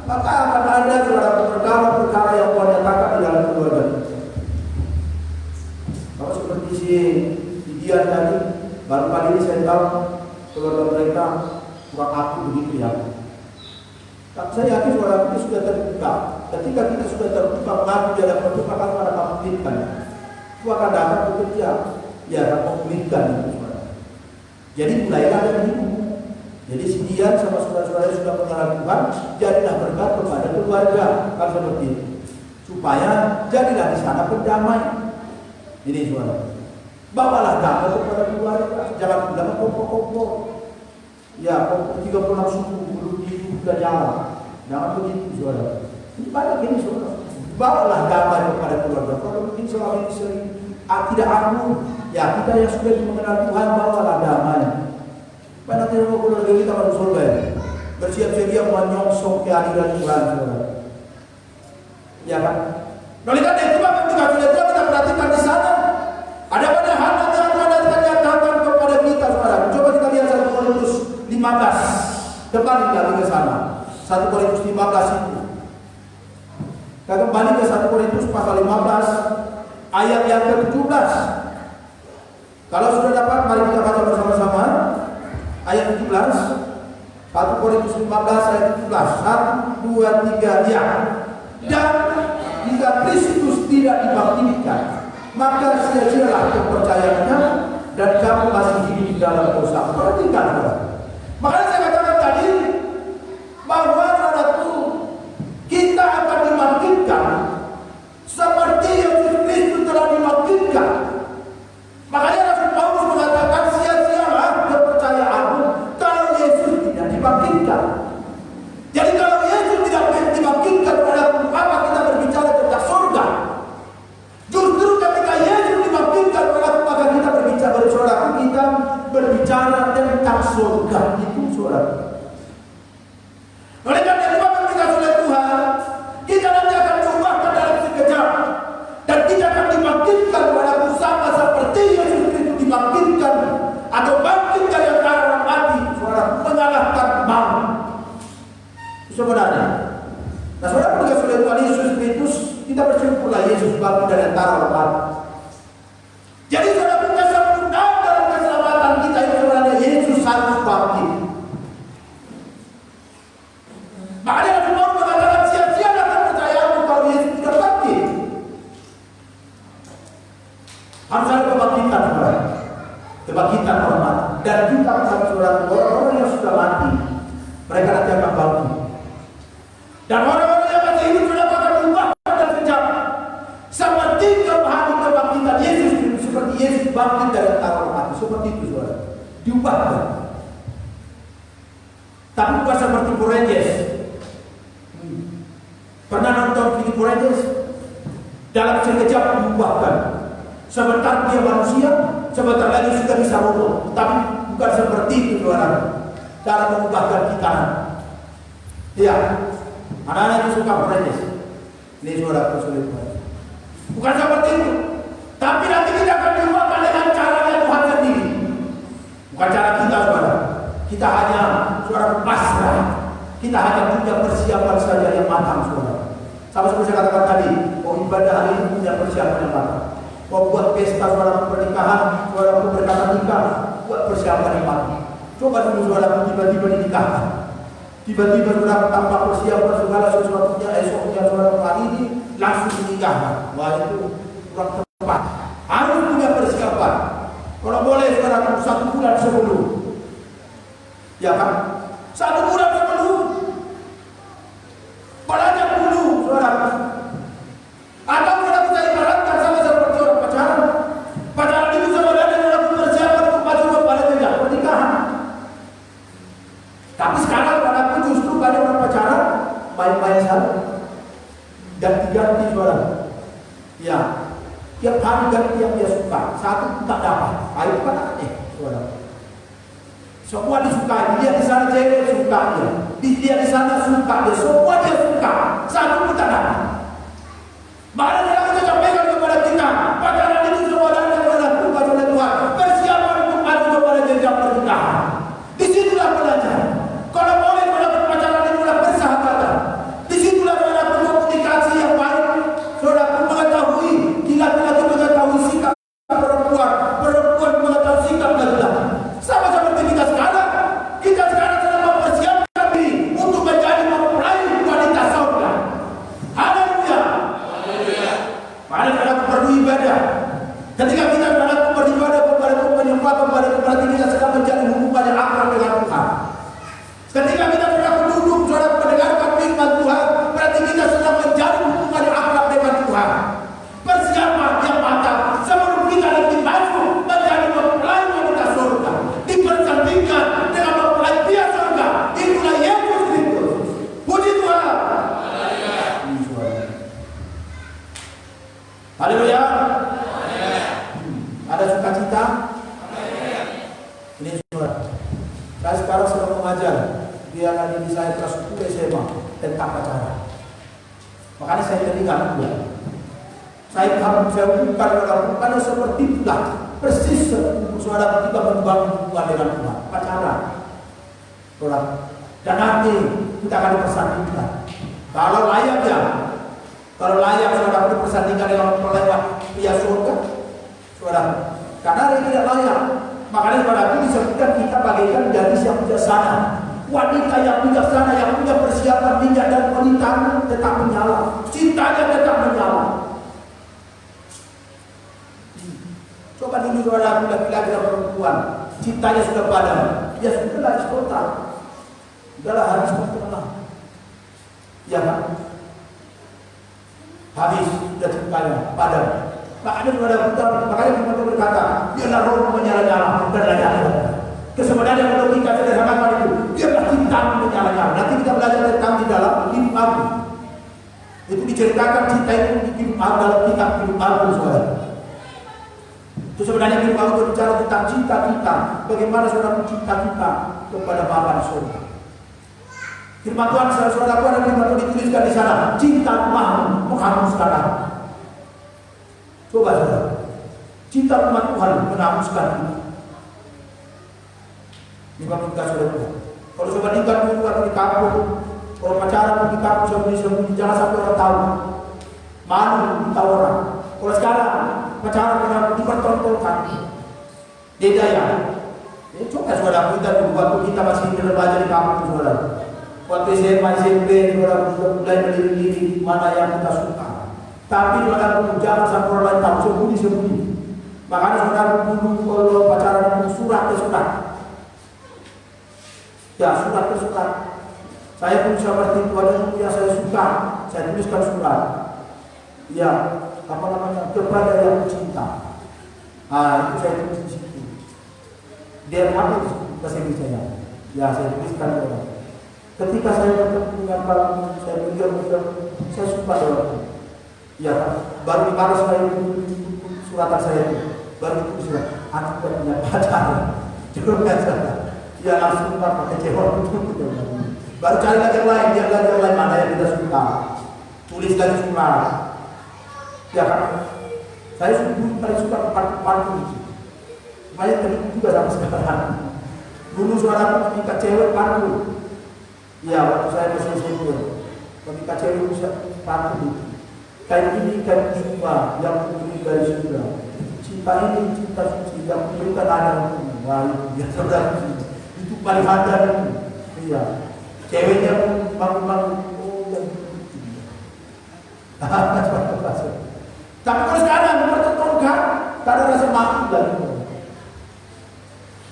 maka akan ada suara perkara-perkara yang Tuhan nyatakan di dalam keluarga. Kalau seperti si Dian tadi, baru kali ini saya tahu keluarga mereka kurang aktif begitu ya. Tapi saya yakin suara kita sudah terbuka. Ketika kita sudah terbuka mengaku di dalam Tuhan, akan ada memulihkan. Itu akan datang bekerja, ya akan memulihkan itu suara. Jadi mulailah dari ibu. Jadi si Dian sama saudara-saudara sudah mengenal Tuhan, jadilah berkat kepada keluarga, kan seperti itu. Supaya jadilah di sana berdamai. Ini suara. Bawalah damai kepada keluarga, jangan bilang kompor-kompor. Ya, 36 suku belum sudah jalan. Jangan begitu saudara. Ini banyak ini saudara. Bawalah damai kepada keluarga. Kalau mungkin selama ini sering tidak akur, ya kita yang sudah mengenal Tuhan bawalah damai. Supaya nanti keluarga kita masuk surga ya. Bersiap sedia menyongsong kehadiran Tuhan saudara. Ya kan? Oleh karena itu ketika sudah kita perhatikan di sana ada banyak hal yang Tuhan nyatakan kepada kita saudara. Coba kita lihat 1 Korintus 15. Kembali lagi ke sana. 1 Korintus 15 itu. Kita kembali ke 1 Korintus pasal 15 ayat yang ke-17. Kalau sudah dapat, mari kita baca bersama-sama ayat 17. 1 Korintus 15 ayat 17. 1, 2, 3 ya. Dan jika Kristus tidak dibangkitkan, maka sia-sialah kepercayaannya dan kamu masih hidup dalam dosa. Perhatikan saudara. Makanya saya katakan tadi bahwa saudaraku, kita akan dibangkitkan seperti Yesus Kristus telah dibangkitkan. Makanya Rasul Paulus mengatakan sia-sialah kepercayaanmu kalau Yesus tidak dibangkitkan. Jadi kalau Yesus tidak dibangkitkan, apa kita berbicara tentang surga? Justru ketika Yesus dibangkitkan, maka kita berbicara tentang surga itu saudara. Oleh karena itu ketika sudah Tuhan, kita nanti akan diubahkan dalam sekejap dan kita akan dibangkitkan walaupun sama seperti Yesus Kristus dibangkitkan atau bangkit dari antara orang mati, saudara, mengalahkan maut. Sebenarnya, nah saudara ketika sudah Tuhan Yesus Kristus, kita bersyukurlah Yesus bangkit dari antara orang mati. Jadi saudara, kesempurnaan dalam keselamatan kita itu sebenarnya Yesus harus bangkit. Makanya Rasul Paulus mengatakan sia-sialah kepercayaanmu kalau Yesus tidak bangkit. Harus ada kebangkitan saudara. Kebangkitan orang mati. Dan kita saudara, orang-orang yang sudah mati, mereka nanti akan bangkit. Dan orang-orang yang masih hidup sudah akan berubah dan sekejap. Seperti kebangkitan Yesus, seperti Yesus bangkit dari antara orang mati, seperti itu saudara. Diubahkan. Tapi bukan seperti Korejes. Pernah nonton video Korejes? Dalam sekejap diubahkan. Sebentar dia manusia, sebentar lagi sudah bisa roboh. Tapi bukan seperti itu saudara. Cara mengubahkan kita. Iya. Anak-anak itu suka Korejes. Ini saudara kesulitan. Bukan seperti itu. Tapi nanti kita akan diubahkan dengan caranya Tuhan sendiri. Bukan cara kita saudara. Kita hanya saudara pasrah. Kita hanya punya persiapan saja yang matang saudara. Sama seperti saya katakan tadi, ibadah hari ini punya persiapan yang matang. mau buat pesta saudara pernikahan, saudara berkata nikah, buat persiapan yang mati. Coba dulu saudara tiba-tiba dinikahkan, tiba-tiba saudara tanpa persiapan segala sesuatunya, esoknya saudara hari ini langsung dinikahkan. Wah, itu kurang tepat. Harus punya persiapan. Kalau boleh saudara 1 bulan sebelum, ya kan? 1 bulan sebelum, belajar dulu saudara. Atau saudara bisa ibaratkan sama seperti orang pacaran. Pacaran itu saudara dalam persiapan untuk maju kepada jenjang pernikahan. Tapi sekarang saudara justru banyak orang pacaran main-main saja, ganti-ganti saudara. Ya, tiap hari ganti yang dia suka. Satu tak dapat. Ayo kan aneh saudara. Semua disukai, dia di sana cewek suka dia di sana suka dia, semua dia suka, satu pun tak dapat. Maka dia akan sampaikan kepada kita, pacaran itu saudara adalah tugas oleh Tuhan, persiapan untuk maju kepada jenjang pernikahan. Disitulah belajar. Kalau boleh saudara pacaran itu adalah persahabatan. Disitulah saudara komunikasi yang baik. Saudara mengetahui, laki-laki mengetahui sikap perempuan mengetahui sikap laki-laki. Sama seperti kita sekarang sedang mempersiapkan diri untuk menjadi mempelai wanita surga. Haleluya. Mari kita perlu ibadah. Ketika kita beribadah kepada Tuhan, menyembah kepada Tuhan, berarti kita sedang menjadi hubungan yang akrab dengan Tuhan. Ketika kita sedang duduk, saudara mendengarkan firman Tuhan, berarti kita sedang menjadi hubungan yang akrab dengan Tuhan. Persiapan yang matang sebelum kita nanti masuk menjadi mempelai wanita surga, dipersandingkan dengan mempelai pria surga. Itulah Yesus Kristus. Puji Tuhan. Haleluya. Ada sukacita? Ini saudara. Saya sekarang sedang mengajar di anak didik saya kelas 10 SMA tentang pacaran. Makanya saya teringat juga. Saya bukan karena seperti itulah persis saudara kita membangun hubungan dengan Tuhan, pacaran, saudara. Dan nanti kita akan dipersandingkan. Kalau layak saudara dipersandingkan dengan pelewat pria surga, saudara. Karena dia tidak layak, makanya saudara itu disebutkan kita bagaikan gadis yang bijaksana, wanita yang bijaksana yang punya persiapan minyak dan wanitanya tetap menyala, cintanya tetap menyala. Coba dulu saudara laki-laki dan perempuan, cintanya sudah padam, ya sudah habis kontrak, udahlah habis kontrak, ya kan? Habis sudah cintanya padam. Makanya kita berkata, biarlah roh menyala-nyala, bukanlah nyala. Kesebenarnya logika sederhana itu, biarlah cinta menyala-nyala. Nanti kita belajar tentang di dalam hidup Abu. Itu diceritakan cinta itu di hidup Abu dalam kitab hidup Abu saudara. Itu sebenarnya hidup Abu berbicara tentang cinta kita, bagaimana saudara cinta kita kepada Bapa di surga. Firman Tuhan saudara ada firman Tuhan dituliskan di sana, cinta Tuhan menghanguskan aku. Coba saudara, cinta umat Tuhan menghanguskan kita. Ini kita saudara. Kalau coba nikah dulu di kampung, kalau pacaran di kampung sembunyi-sembunyi, jangan sampai orang tahu. Malu kita orang. Kalau sekarang pacaran dengan dipertontonkan, beda ya. Coba saudara kita dulu waktu kita masih remaja di kampung saudara. Waktu SMA, SMP, saudara mulai melirik-lirik mana yang kita suka. Tapi saudara jangan sampai orang lain tahu, sembunyi-sembunyi. Makanya saudara dulu kalau pacaran itu surat ke surat. Ya surat ke surat. Saya pun seperti itu, ada yang saya suka, saya tuliskan surat. Ya, apa namanya, kepada yang cinta. Itu saya tulis di situ. Dia apa bahasa Indonesia? Ya saya tuliskan saudara. Ketika saya bertemu dengan kamu, saya berdiam, saya suka saudara. Ya, baru dibalas saya suratan saya itu, baru itu surat. Aku tidak punya pacar. Juga saudara. Ya langsung pakai kecewa. Baru cari lagi yang lain, dia lagi yang lain mana yang kita suka. Tulis lagi surat. Ya kan? Saya paling suka parfum. Supaya terlihat juga sama sekarang. Dulu suara ketika cewek parfum. Ya waktu saya masih SMP, ketika cewek bisa parfum itu. Kain ini kain sumpah yang turun dari surga. Cinta ini cinta suci yang memberikan ada untukmu. Wah, itu saudara, itu paling hadar itu. Iya. Ceweknya bangun-bangun, oh yang itu. Tapi kalau sekarang bertetangga, tak ada rasa malu dari itu.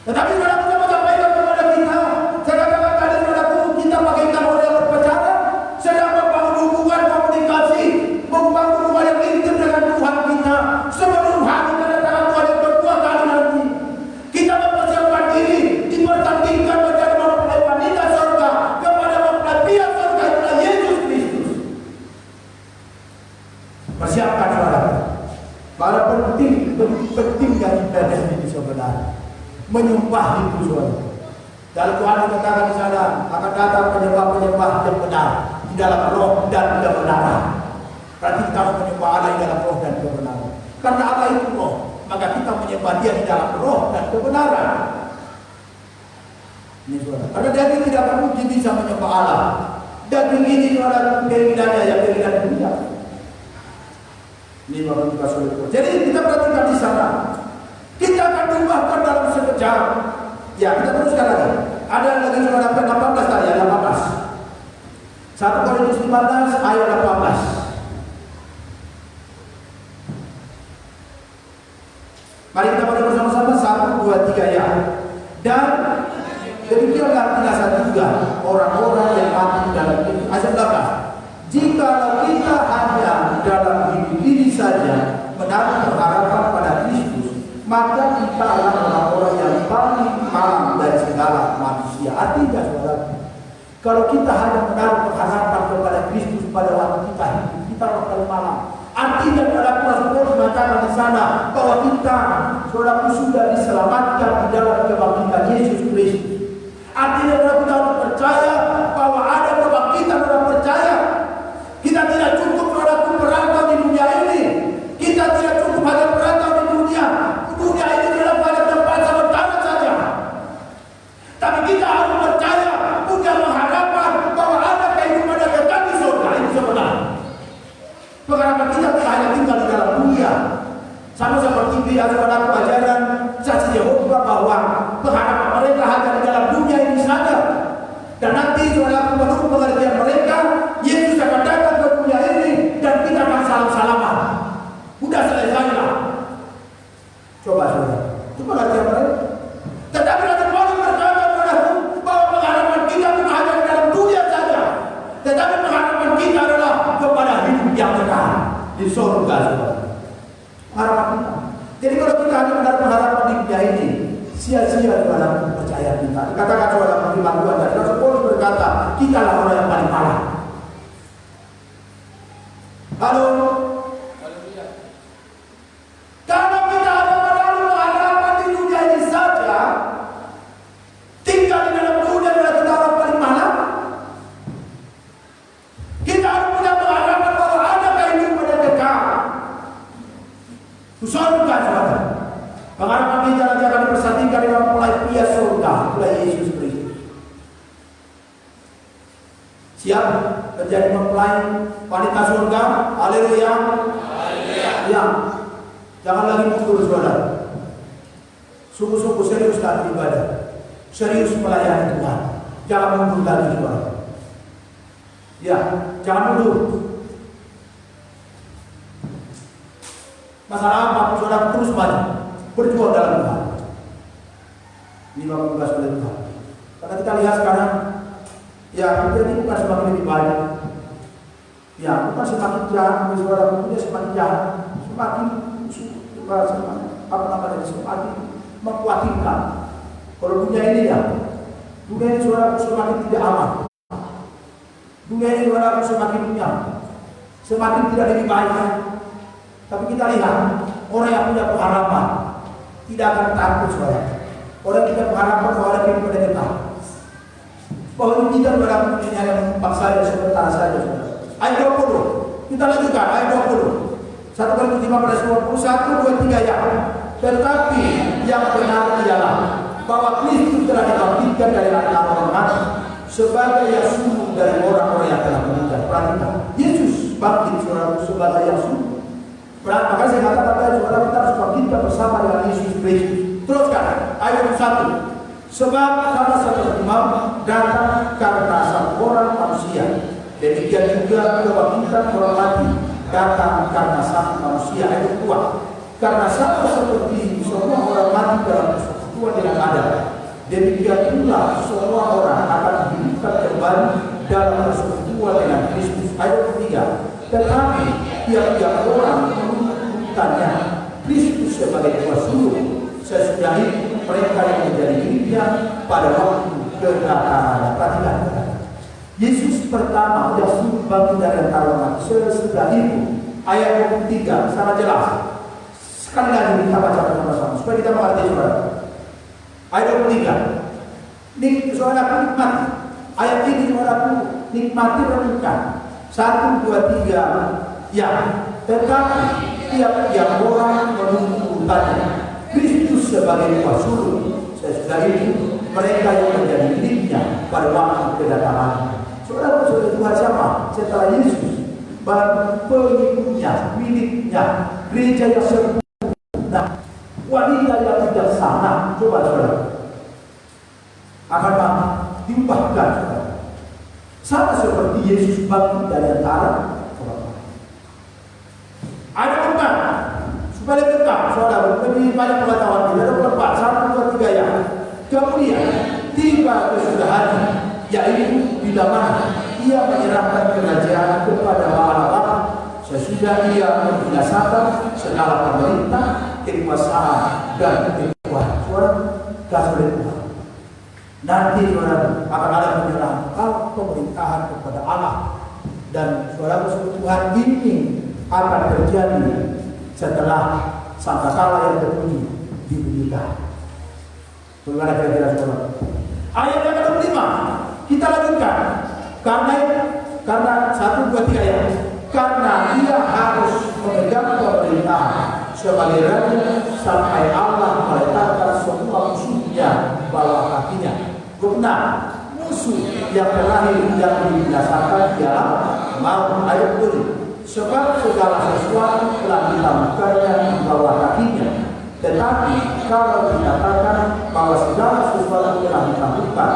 Tetapi kalau kita menyampaikan kepada kita, saya katakan tadi saudaraku, kita bagaikan orang yang berpacaran, sedang membangun hubungan komunikasi, membangun hubungan yang intim dengan Tuhan kita. Sebelum hari kedatangan Tuhan yang kedua kali nanti, kita mempersiapkan diri, dipertandingkan menjadi mempelai wanita surga kepada mempelai pria surga itulah Yesus Kristus. Persiapkan saudara. Para penting yang ibadah ini sebenarnya. Menyembah itu saudara. Dalam Tuhan dikatakan di sana akan datang penyembah-penyembah yang benar di dalam roh dan kebenaran. Berarti kita harus menyembah Allah di dalam roh dan kebenaran. Karena Allah itu roh, maka kita menyembah Dia di dalam roh dan kebenaran. Ini saudara. Karena daging tidak mungkin bisa menyembah Allah. Daging ini saudara keinginannya yang keinginan dunia. Ini bapak kita saudara. Jadi kita perhatikan di sana. Kita akan diubahkan dalam sekejap. Ya, kita teruskan lagi. Ada lagi saudara 18 tadi, ayat 18. 1 Korintus 15 ayat 18. Mari kita baca bersama-sama 1, 2, 3 ya. Dan demikianlah binasa juga orang-orang yang mati dalam itu. Ayat 18. Jikalau kita hanya dalam hidup ini saja menaruh pengharapan pada Kristus, maka kita adalah orang-orang yang paling malang dari segala manusia. Artinya saudara, kalau kita hanya menaruh pengharapan kepada Kristus pada waktu kita hidup, kita akan paling malang. Artinya dalam Rasul mengatakan di sana bahwa kita saudara sudah diselamatkan di dalam kebangkitan Yesus Kristus. Artinya kita harus percaya bahwa ada kebangkitan, orang percaya. Kita tidak cukup saudara merantau di dunia ini. Kita tidak cukup hanya merantau di dunia. Dunia ini dalam pada tempat sementara saja. Tapi kita harus percaya, punya pengharapan bahwa ada kehidupan yang kekal di surga. Itu sebenarnya. Pengharapan kita tidak hanya tinggal di dalam dunia. Sama seperti biasa pada pelajaran saksi Yehova bahwa pengharapan mereka hanya di dalam dunia ini saja. Dan nanti saudara menurut pengertian mereka, Yesus akan datang ke dunia ini dan kita akan salam-salaman. Udah selesailah. Coba saudara, itu pengertian mereka. Tetapi Rasul Paulus berkata padaku bahwa pengharapan kita bukan hanya di dalam dunia saja, tetapi pengharapan kita adalah kepada hidup yang kekal di surga, saudara. Harapan kita. Jadi kalau kita hanya menaruh pengharapan di dunia ini, sia-sia dalam percaya kita. Katakan saudara firman Tuhan dan Rasul Paulus berkata, kita lah orang yang paling malang. Halo. Kalau kita hanya menaruh pengharapan di dunia ini saja, tinggal di dalam dunia adalah kita orang paling malang. Kita harus punya pengharapan bahwa ada kehidupan yang kekal. Surga saudara. Pengharapan kita nanti akan dipersandingkan dengan mempelai pria surga, itulah Yesus Kristus. Siap menjadi mempelai wanita surga? Haleluya. Haleluya. Ya. Jangan lagi mundur saudara. Sungguh-sungguh serius dalam ibadah. Serius melayani Tuhan. Jangan mundur lagi saudara. Ya, jangan mundur. Masalah apa saudara terus maju. Berjuang dalam Tuhan. Ini bebas oleh Tuhan. Karena kita lihat sekarang, ya kita ini bukan semakin lebih baik. Ya, bukan semakin jahat, saudara punya semakin jahat, semakin semakin mengkhawatirkan. Kalau dunia ini ya, dunia ini saudara semakin tidak aman. Dunia ini saudara semakin dunia, semakin tidak lebih baik. Tapi kita lihat orang yang punya pengharapan tidak akan takut saudara. Orang yang punya pengharapan bahwa ada kehidupan yang kekal. Bahwa ini tidak berlaku dunia yang memaksa saja sebentar saja saudara. Ayat 20, kita lanjutkan ayat 20. 1 Korintus 15, 21, 23 ya. Tetapi yang benar ialah bahwa Kristus telah dibangkitkan dari antara orang mati sebagai yang sungguh dari orang-orang yang telah meninggal. Perhatikan, Yesus Yesus bangkit saudara sebagai yang sungguh. Maka saya katakan tadi saudara kita harus bangkitkan bersama dengan Yesus Kristus. Teruskan ayat 1. Sebab karena satu imam datang karena satu orang manusia, demikian juga kebangkitan orang mati datang karena satu manusia. Ayat 2. Karena sama seperti semua orang mati dalam persekutuan dengan Adam, demikian pula semua orang akan dihidupkan kembali dalam persekutuan dengan Kristus. Ayat 3. Tetapi tiap-tiap orang menuntutannya Kristus sebagai kuasa sulung. Sesudah itu mereka yang menjadi miliknya pada waktu kedatangan. Perhatikan, Yesus pertama yang suruh bangkit dari antara mati. Sesudah itu ayat 23 sangat jelas. Sekali lagi kita baca bersama-sama supaya kita mengerti saudara. Ayat 23. Saudaraku nikmati. Ayat ini saudaraku nikmati renungkan. 1, 2, 3. Ya, tetapi tiap-tiap orang menuntutannya Kristus sebagai kuasa sulung. Sesudah itu mereka yang menjadi miliknya pada waktu kedatangan. Saudara sudah Tuhan siapa? Setelah Yesus baru pengikutnya, miliknya, gereja yang sempurna, wanita yang bijaksana. Coba saudara akan diubahkan saudara. Sama seperti Yesus bangkit dari antara orang. Ada tempat supaya lengkap saudara, lebih banyak pengetahuan kita. Ada tempat 1, 2, 3 ya. Kemudian tiba kesudahan, yaitu bila mana ia menyerahkan kerajaan kepada Allah sesudah ia membinasakan segala pemerintah, kekuasaan dan kekuatan. Saudara, kasih Tuhan. Nanti saudara akan ada penyerahan pemerintahan kepada Allah, dan saudara Tuhan ini akan terjadi setelah sangkakala yang terpuji dibunyikan. Bagaimana kira-kira saudara? Ayat yang ke-5 kita lanjutkan. Karena 1, 2, 3 ya. Karena ia harus memegang pemerintahan sebagai raja sampai Allah meletakkan semua musuhnya bawah kakinya. Benar, musuh yang terakhir yang dibinasakan ialah maut. Ayat 7. Sebab segala sesuatu telah ditampakkannya di bawah kakinya. Tetapi kalau dikatakan bahwa segala sesuatu telah ditampakkan,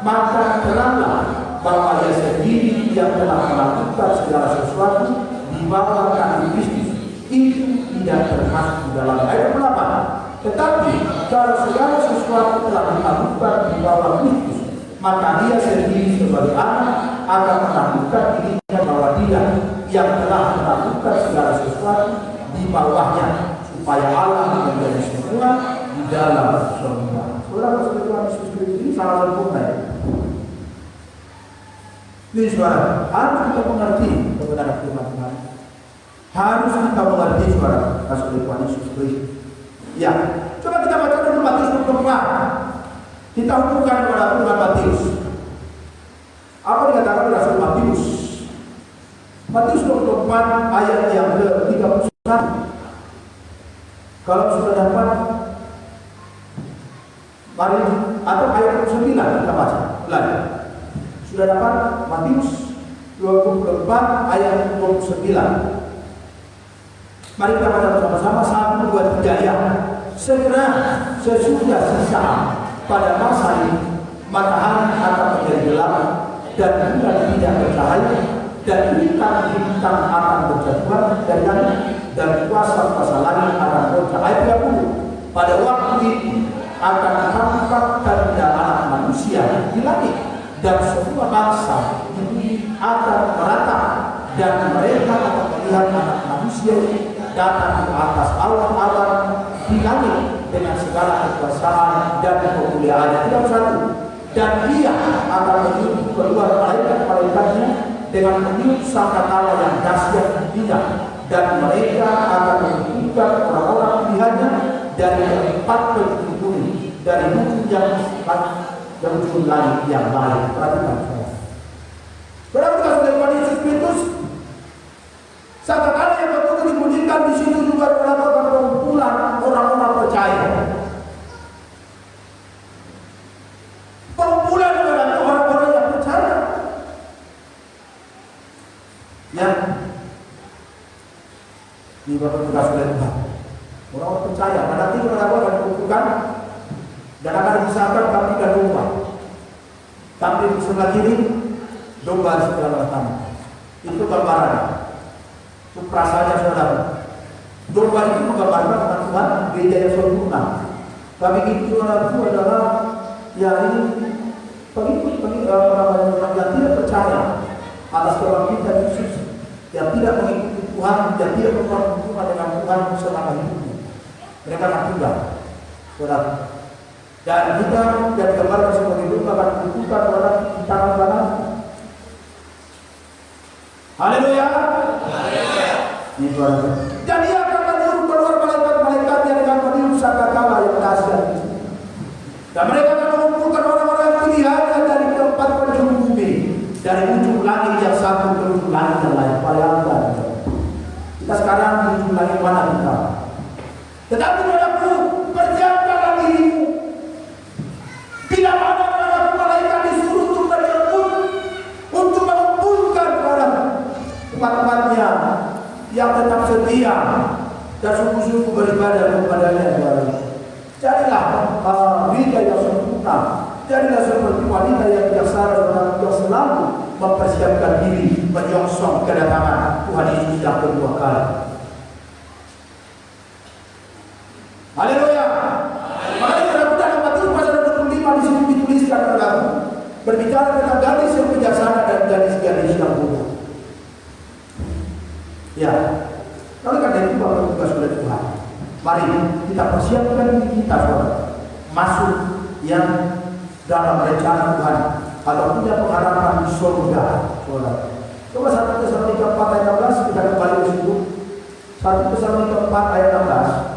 maka teranglah bahwa ia sendiri yang telah melakukan segala sesuatu di bawah kaki Kristus. Itu tidak termasuk dalam ayat 8. Tetapi kalau segala sesuatu telah ditampakkan di bawah Kristus, maka dia sendiri sebagai anak akan melakukan dirinya bahwa dia yang telah melakukan segala sesuatu di bawahnya, supaya Allah menjadi sempurna di dalam semua. Saudara, Tuhan Yesus Kristus ini sangat sempurna. Ini saudara, harus kita mengerti kebenaran firman Tuhan. Harus kita mengerti saudara, kasih Tuhan Yesus Kristus. Ya, coba kita baca dulu Matius 24. Kita hubungkan kepada Tuhan Matius. Apa dikatakan oleh Rasul Matius? Matius 24 ayat yang ke-31. Kalau sudah dapat, mari, atau ayat 9 kita baca lagi. Sudah dapat Matius 24 ayat 29. Mari kita baca bersama-sama 1, 2, 3 ya. Segera sesudah sisa pada masa ini matahari akan menjadi gelap dan bulan tidak bercahaya dan bintang-bintang akan berjatuhan dari langit dan kuasa-kuasa langit akan goncang. Ayat 30. Pada waktu itu akan tampak tanda anak manusia di langit, dan semua bangsa ini akan merata, dan mereka akan melihat anak manusia datang ke atas awan-awan di langit dengan segala kekuasaan dan kemuliaannya. 31. Dan dia akan menunjuk keluar malaikat-malaikatnya dengan meniup sangkakala yang dahsyat indah, dan mereka akan mengumpulkan orang-orang pilihannya dari tempat penjuru bumi, dari ujung yang dan ujung langit yang lain. Perhatikan saya. Berapa kasih dari Yesus Kristus? Sangkakala yang betul dibunyikan di situ juga terdapat kumpulan orang-orang percaya. Kumpulan orang-orang yang percaya. Ya, Ini Bapak tugas oleh Tuhan. Orang percaya, dan nanti saudara akan dikumpulkan dan akan disahkan kami dan domba. Kami di sebelah kiri, domba di sebelah kanan. Itu gambaran. Itu perasaannya saudara. Domba itu menggambarkan tentang Tuhan, gereja yang sempurna. Kami itu saudara itu adalah ya ini orang yang tidak percaya atas kebangkitan Yesus, yang tidak mengikuti Tuhan, yang tidak berhubungan dengan Tuhan selama hidupnya. Mereka akan tinggal, saudara. Dan kita yang digambarkan sebagai domba akan dikumpulkan saudara di tangan kanan. Haleluya. Ini saudara. Dan dia akan menyuruh keluar malaikat-malaikatnya dengan meniup sangkakala yang dahsyat. Dan mereka akan mengumpulkan orang-orang yang pilihannya dari keempat penjuru bumi, dari ujung langit yang satu ke ujung langit yang lain. Bayangkan, kita sekarang di ujung langit mana kita? Tetapi saudaraku, persiapkanlah dirimu. Bila mana saudaraku malaikat disuruh untuk berebut, untuk mengumpulkan orang umat-umatnya yang tetap setia dan sungguh-sungguh beribadah kepadanya, saudara. Jadilah gereja yang sempurna. Jadilah seperti wanita yang bijaksana dan yang selalu mempersiapkan diri menyongsong kedatangan Tuhan Yesus yang kedua kali. Haleluya. Makanya dalam Matius pasal 25 di sini dituliskan saudara, berbicara tentang gadis yang bijaksana dan gadis-gadis yang bodoh. Ya, kalau karena itu Bapak tugas oleh Tuhan. Mari kita persiapkan diri kita saudara, masuk yang dalam rencana Tuhan atau punya pengharapan di surga, saudara. Coba 1 Tesalonika 4 ayat 16, kita kembali ke situ. 1 Tesalonika 4 ayat 16.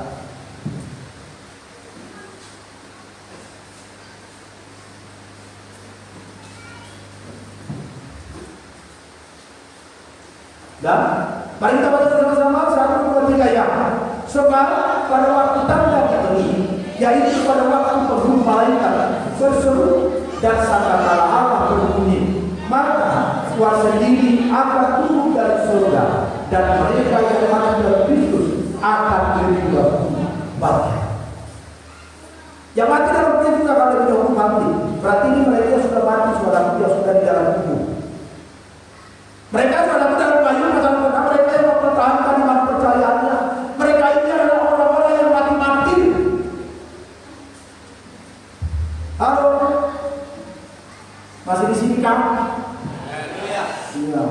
Dan mari kita baca bersama-sama 1, 2, 3 ya. Sebab pada waktu tanda ini, yaitu pada waktu penghulu malaikat berseru dan sangkakala Allah berbunyi, maka Tuhan sendiri akan turun dari surga dan mereka yang mati dalam Kristus akan menerima bagian. Yang mati dalam Kristus akan lebih dahulu mati. Berarti ini mereka sudah mati, saudara, yang sudah di dalam kubur. Mereka sudah dalam kayu, karena mereka yang mempertahankan iman percayaannya. Mereka ini adalah orang-orang yang mati-mati. Halo, masih di sini kan? Iya.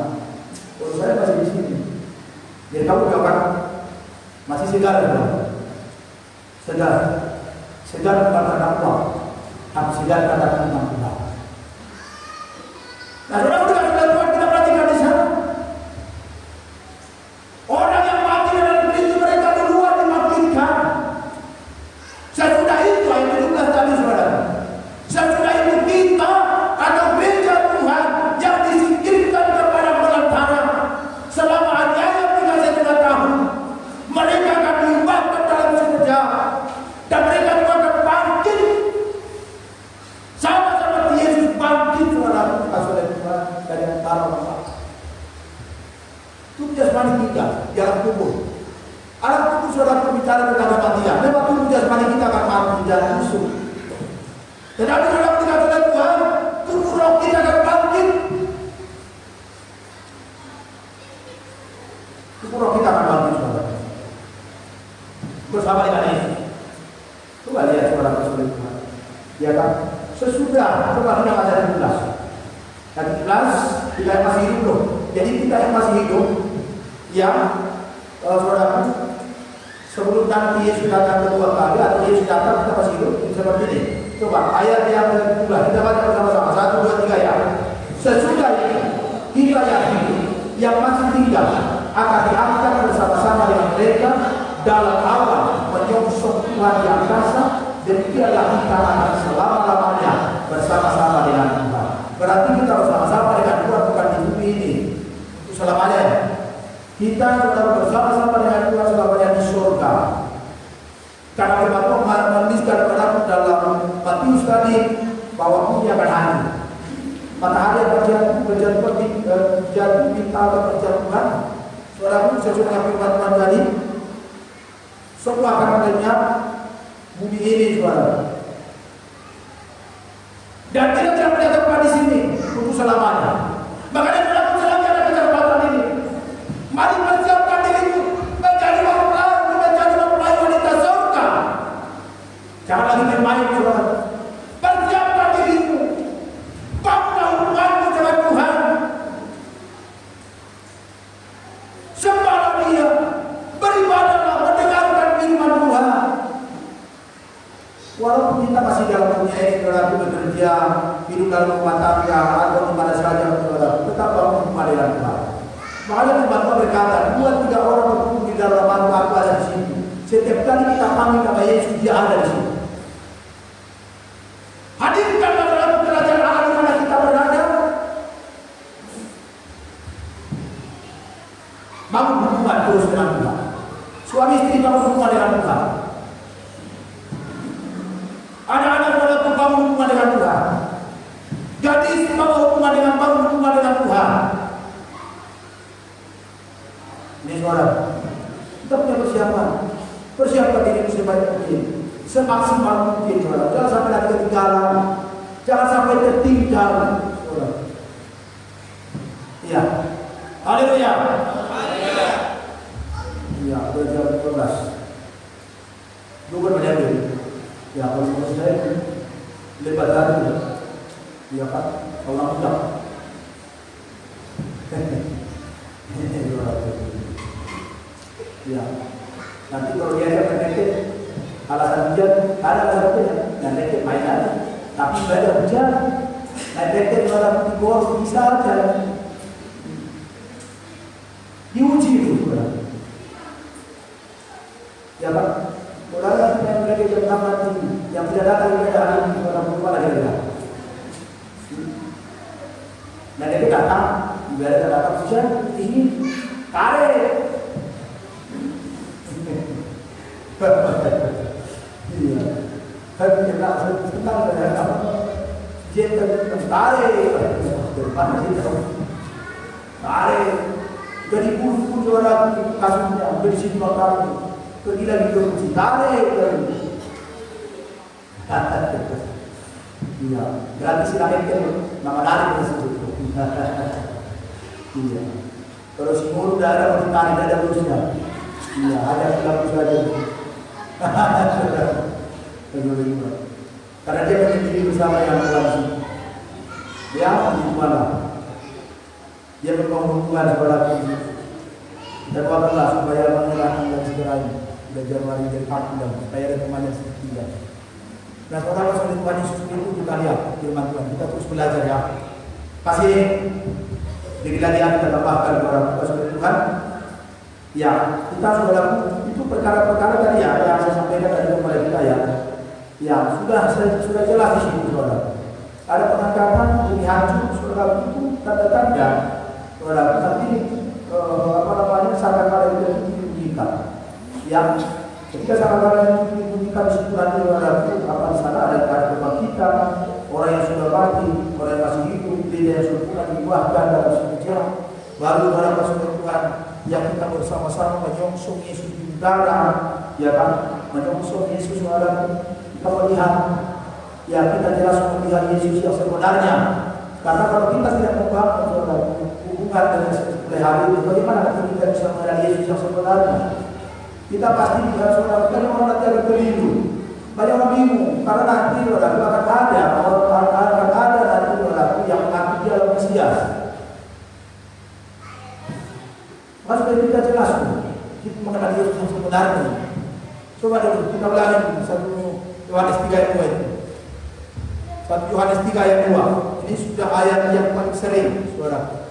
Kalau saya masih di sini. Jadi kamu jawab, masih segar kan? Segar. Segar bukan karena uang, tapi segar karena iman Tuhan. Nah, saudara sudah Tuhan, kita perhatikan di sana. Orang yang mati dalam Kristus mereka duluan dibangkitkan. Sesudah itu ayat 17 tadi saudara. Sesudah itu kita atau gereja Tuhan yang disingkirkan kepada belantara selama hari-hari 3,5 tahun, mereka akan diubahkan dalam surga dan mereka juga akan bangkit sama seperti Yesus bangkit saudara oleh Tuhan dari antara orang. Tubuh jasmani kita di alam kubur. Alam kubur saudara berbicara tentang kematian. Memang tubuh jasmani kita akan mati dan busuk. Tetapi saudara ketika oleh Tuhan, tubuh roh kita akan bangkit. Tubuh roh kita akan bangkit saudara. Bersama dengan Yesus. Coba lihat saudara oleh Tuhan. Ya kan? Sesudah coba kita baca 17. Dan 17 kita yang masih hidup loh. Jadi kita yang masih hidup, yang saudara, sebelum nanti Yesus datang kedua kali atau Yesus datang kita masih hidup seperti ini. Coba ayat yang kedua kita baca bersama-sama 1, 2, 3 ya. Sesudah itu kita yang hidup, yang masih tinggal akan diangkat bersama-sama dengan mereka dalam awan menyongsong Tuhan di angkasa. Demikianlah kita akan selama-lamanya bersama-sama dengan Tuhan. Berarti kita bersama-sama dengan Tuhan bukan di bumi ini itu selamanya. Kita sudah bersama-sama dengan Tuhan selamanya di surga. Karena firman Tuhan menuliskan kepada dalam Matius tadi bahwa bumi akan hancur. Matahari akan jatuh bintang akan berjatuhan. Saudara sesuai dengan firman Tuhan tadi, Semua akan adanya bumi ini, saudara. Dan kita tidak punya tempat di sini untuk selamanya. Makanya dalam selagi ada kesempatan ini, mari persiapkan dirimu menjadi mempelai wanita surga. Jangan lagi main-main, saudara. Persiapkan dirimu, bangunlah hubunganmu dengan Tuhan. Sembahlah Dia, beribadahlah, mendengarkan firman Tuhan. Walaupun kita masih dalam dunia, saudara, bekerja, hidup dalam rumah tangga atau di mana saja, saudara, tetap bangun hubungan dengan Tuhan. Makanya Tuhan berkata, 2-3 orang berkumpul di dalam nama aku ada di sini. Setiap kali kita panggil nama Yesus, Dia ada di sini. Hadirkanlah dalam kerajaan Allah di mana kita berada. Bangun hubungan terus dengan Tuhan. Suami istri bangun hubungan dengan Tuhan. Anak-anak walaupun bangun hubungan dengan Tuhan. Gadis bangun hubungan dengan Tuhan. Ini saudara, kita punya persiapan. Persiapkan diri sebaik mungkin, semaksimal mungkin, saudara. Jangan sampai nanti ketinggalan, jangan sampai tertinggal, saudara. Iya, haleluya. Iya, udah jam 12. Bukan menjadi. Ya, kalau saya lebat tadi, ya kan, kalau mudah. Ya, nanti kalau dia ada penyakit, alasan hujan, ada alasannya, dan penyakit mainan. Tapi tidak ada hujan, dan penyakit dalam gol bisa aja. Diuji itu, saudara. Ya kan? Saudara yang berada jam 6 nanti, yang tidak datang kepada hari ini, saudara berubah lagi ada. Nah dia datang, ibaratnya datang hujan, dingin, tarik. Iya, kan kita senang dengan apa? Jika tarik, depan kita tarik. Jadi pun saudara kasusnya, udah di situ makan. Pergi lagi ke kunci tarik lagi. Iya, gratis silahkan nama tarik tersebut. Iya, kalau si mulu udah ada kunci tarik, ada kursinya. Iya, ada lagu saja. Karena dia menyendiri bersama yang Tuhan. Dia mana? Dia membangun hubungan kepada Tuhan. Dan doakanlah supaya menghilangkan dan segeranya. Dan Januari dari April, supaya ada temannya seperti dia. Nah, saudara saudara Tuhan Yesus itu kita lihat firman Tuhan. Kita terus belajar ya. Kasih jadi latihan kita tambahkan kepada saudara Tuhan. Ya, kita saudara itu perkara-perkara tadi ya yang saya sampaikan tadi kepada kita ya. Ya, sudah jelas di sini saudara. Ada pengangkatan demi hancur saudara itu tanda-tanda saudara nanti sangkakala itu dibunyikan. Ya, ketika sangkakala itu dibunyikan di situ nanti saudara itu apa di sana ada kebangkitan orang yang sudah mati, orang yang masih hidup, dia yang sudah pulang dibuahkan dalam sejarah. Baru orang pasukan Tuhan yang kita bersama-sama menyongsong Yesus di udara, ya kan? Menyongsong Yesus saudara. Kita melihat, ya kita jelas melihat Yesus yang sebenarnya. Karena kalau kita tidak membangun saudara hubungan dengan oleh hari ini, bagaimana kita bisa melihat Yesus yang sebenarnya? Kita pasti lihat saudara, banyak orang nanti akan keliru, banyak orang bingung karena nanti saudara akan ada orang akan ada nanti saudara yang mengaku dia adalah Mesias. Masa kita jelas kita mengenal Yesus yang sebenarnya. Coba dulu kita ulangi 1 Yohanes 3 ayat 2 itu. 1 Yohanes 3 ayat 2. Ini sudah ayat yang paling sering, saudara.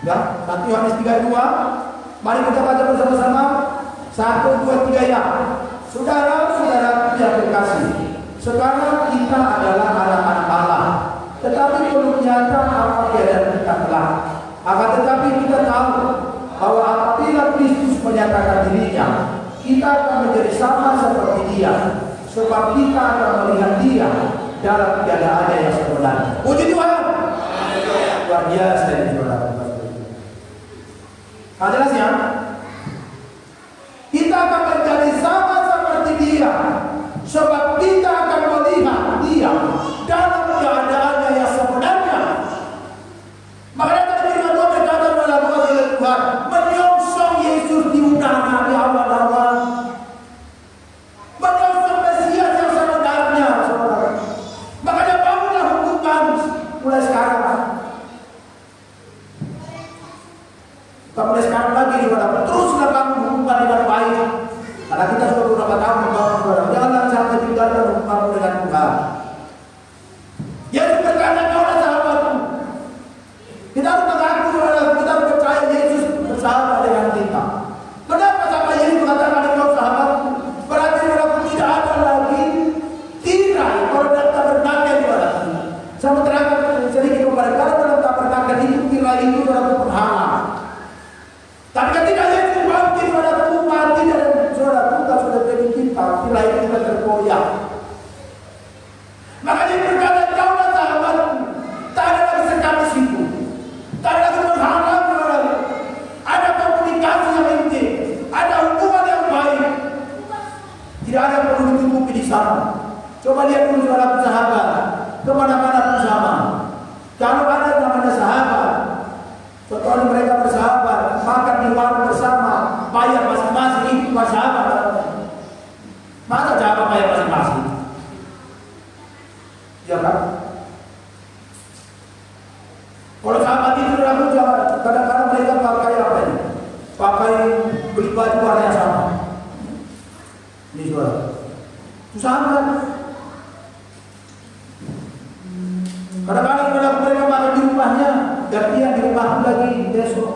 Ya, 1 Yohanes 3 ayat 2. Mari kita baca bersama-sama. 1, 2, 3 ya. Saudara-saudara yang terkasih, sekarang kita adalah anak-anak Allah. Tetapi belum nyata apa keadaan kita telah. Akan tetapi kita tahu bahwa apabila Kristus menyatakan dirinya, kita akan menjadi sama seperti Dia, sebab kita akan melihat Dia dalam keadaannya yang sebenarnya. Puji Tuhan. luar biasa ini saudara. Nah, jelas ya? Kita akan menjadi sama seperti dia, sebab kita akan melihat dia dalam keadaannya yang sebenarnya. Makanya tadi firman Tuhan berkata dalam firman Tuhan, menyongsong Yesus di udara di awan-awan, menyongsong Mesias yang sebenarnya, saudara. Makanya bangunlah hubungan mulai sekarang. Bukan mulai sekarang lagi, saudara. Teruslah bangun hubungan dengan baik. Karena kita sudah beberapa tahun membangun, saudara. Jangan sampai tinggalkan hubungan dengan Tuhan. Yesus berkata, kaulah sahabatku. Kita harus mengaku, saudara. Kita harus percaya Yesus bersahabat dengan kita. Kenapa sampai Yesus mengatakan engkau sahabatku? Berarti saudara tidak ada lagi tirai kalau dalam tabernakel, saudara. Saya mau terangkan sedikit kepada kalian, dalam tabernakel itu tirai itu saudara berhala. Tapi ketika Yesus bangkit, saudara mati dan saudara buka sudah jadi kita, tirai itu sudah terkoyak. Makanya berkata, kaulah sahabatku. Tak ada lagi sekam di situ. Tak ada lagi menghalang, saudara. Ada komunikasi yang intim, ada hubungan yang baik. Tidak ada yang perlu ditutupi di sana. Coba lihat dulu saudara sahabat, kemana-mana pun sama. Kalau ada namanya sahabat, contohnya mereka bersahabat, makan di warung bersama, bayar masing-masing, itu bukan sahabat. Masa sahabat bayar masing-masing? Ya kan? Kalau sahabat itu kadang-kadang mereka pakai apa ini? Pakai beli baju warna yang sama. Ini saudara. Itu sahabat. Kadang-kadang mereka makan di rumahnya, gantian di rumahku lagi besok.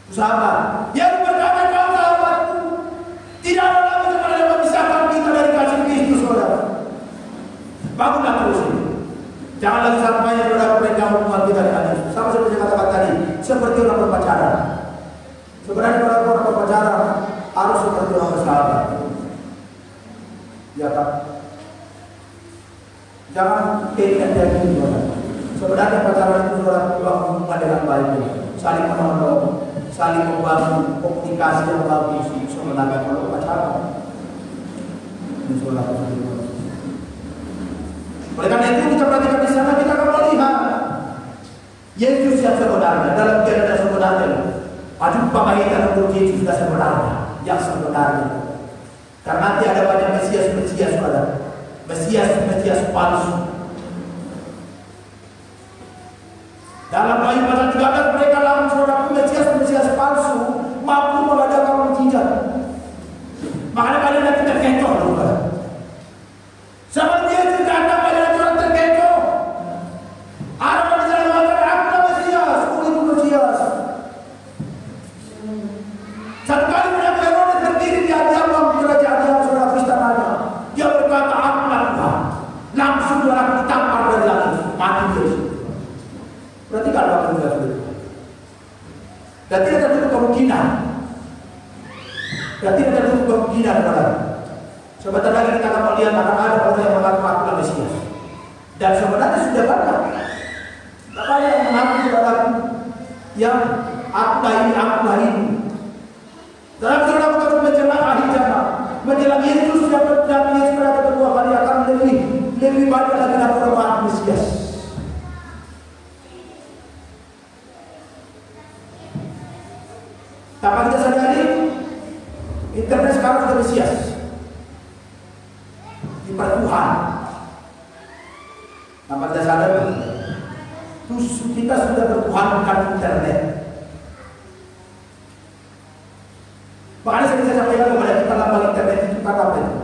Itu sahabat. Yang berkata kau sahabatku, tidak ada lagi sebenarnya yang memisahkan kita dari kasih Kristus, saudara. Bangunlah terus ini. Jangan lagi sampai saudara mereka hubungan kita dengan Yesus. Sama seperti saya katakan tadi, seperti orang berpacaran. Sebenarnya orang berpacaran harus seperti orang bersahabat. Ya kan? Jangan kaitkan dia gitu, saudara. Sebenarnya pacaran itu saudara hubungan dengan baik, saling menolong, saling membangun komunikasi yang bagus. Sebenarnya kalau pacaran, ini saudara. Oleh karena itu kita perhatikan di sana, kita akan melihat Yesus yang sebenarnya dalam keadaan sebenarnya. Jumpa kita untuk Yesus yang sebenarnya, yang sebenarnya. Karena nanti ada banyak Mesias, saudara. Mesias palsu. Dalam Wahyu pasal 13 mereka langsung saudara Mesias palsu mampu mengadakan mukjizat. Makanya kalian nanti terkecoh, saudara. Seperti Yesus datang pada orang terkecoh. Ada yang mengatakan aku Mesias, itu Mesias. Satu kali mereka Herodes berdiri di hadapan kerajaan yang saudara istananya. Dia berkata aku Tuhan. Langsung orang ditampar dari langit, mati Yesus. Berarti kalau akan juga sudah. Dan tidak tertutup kemungkinan. Saudara. Sebentar lagi kita akan melihat akan ada orang yang mengaku aku Mesias. Dan sebenarnya sudah banyak. Bapak yang mengaku saudaraku yang akulah ini. Dalam saudara bukan menjelang akhir zaman, menjelang Yesus yang datang Yesus pada kedua kali akan lebih banyak lagi orang Mesias. Tanpa kita sadari, internet sekarang sudah Mesias. Tuhan. Tanpa kita sadar, kita sudah bertuhankan internet. Makanya saya sampaikan kepada kita lambang internet itu kata apa itu?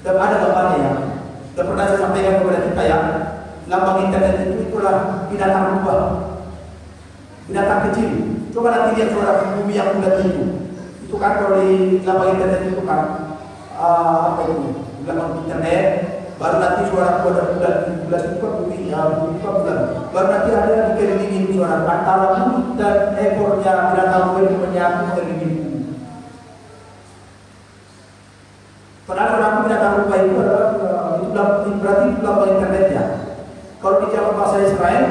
Dan ada lambangnya ya. Dan pernah saya sampaikan kepada kita ya, lambang internet itu itulah binatang luar, binatang kecil. Coba nanti lihat saudara bumi yang bulat itu kan kalau di lambang internet itu kan apa itu? Lambang internet, baru nanti suara bulan itu kan bumi kan bulan. Baru nanti ada yang dikelilingi suara antara mulut dan ekornya binatang luar itu menyatu mengelilingi. Padahal orang binatang lupa itu adalah itu berarti lambang internet ya. Kalau di zaman bahasa Israel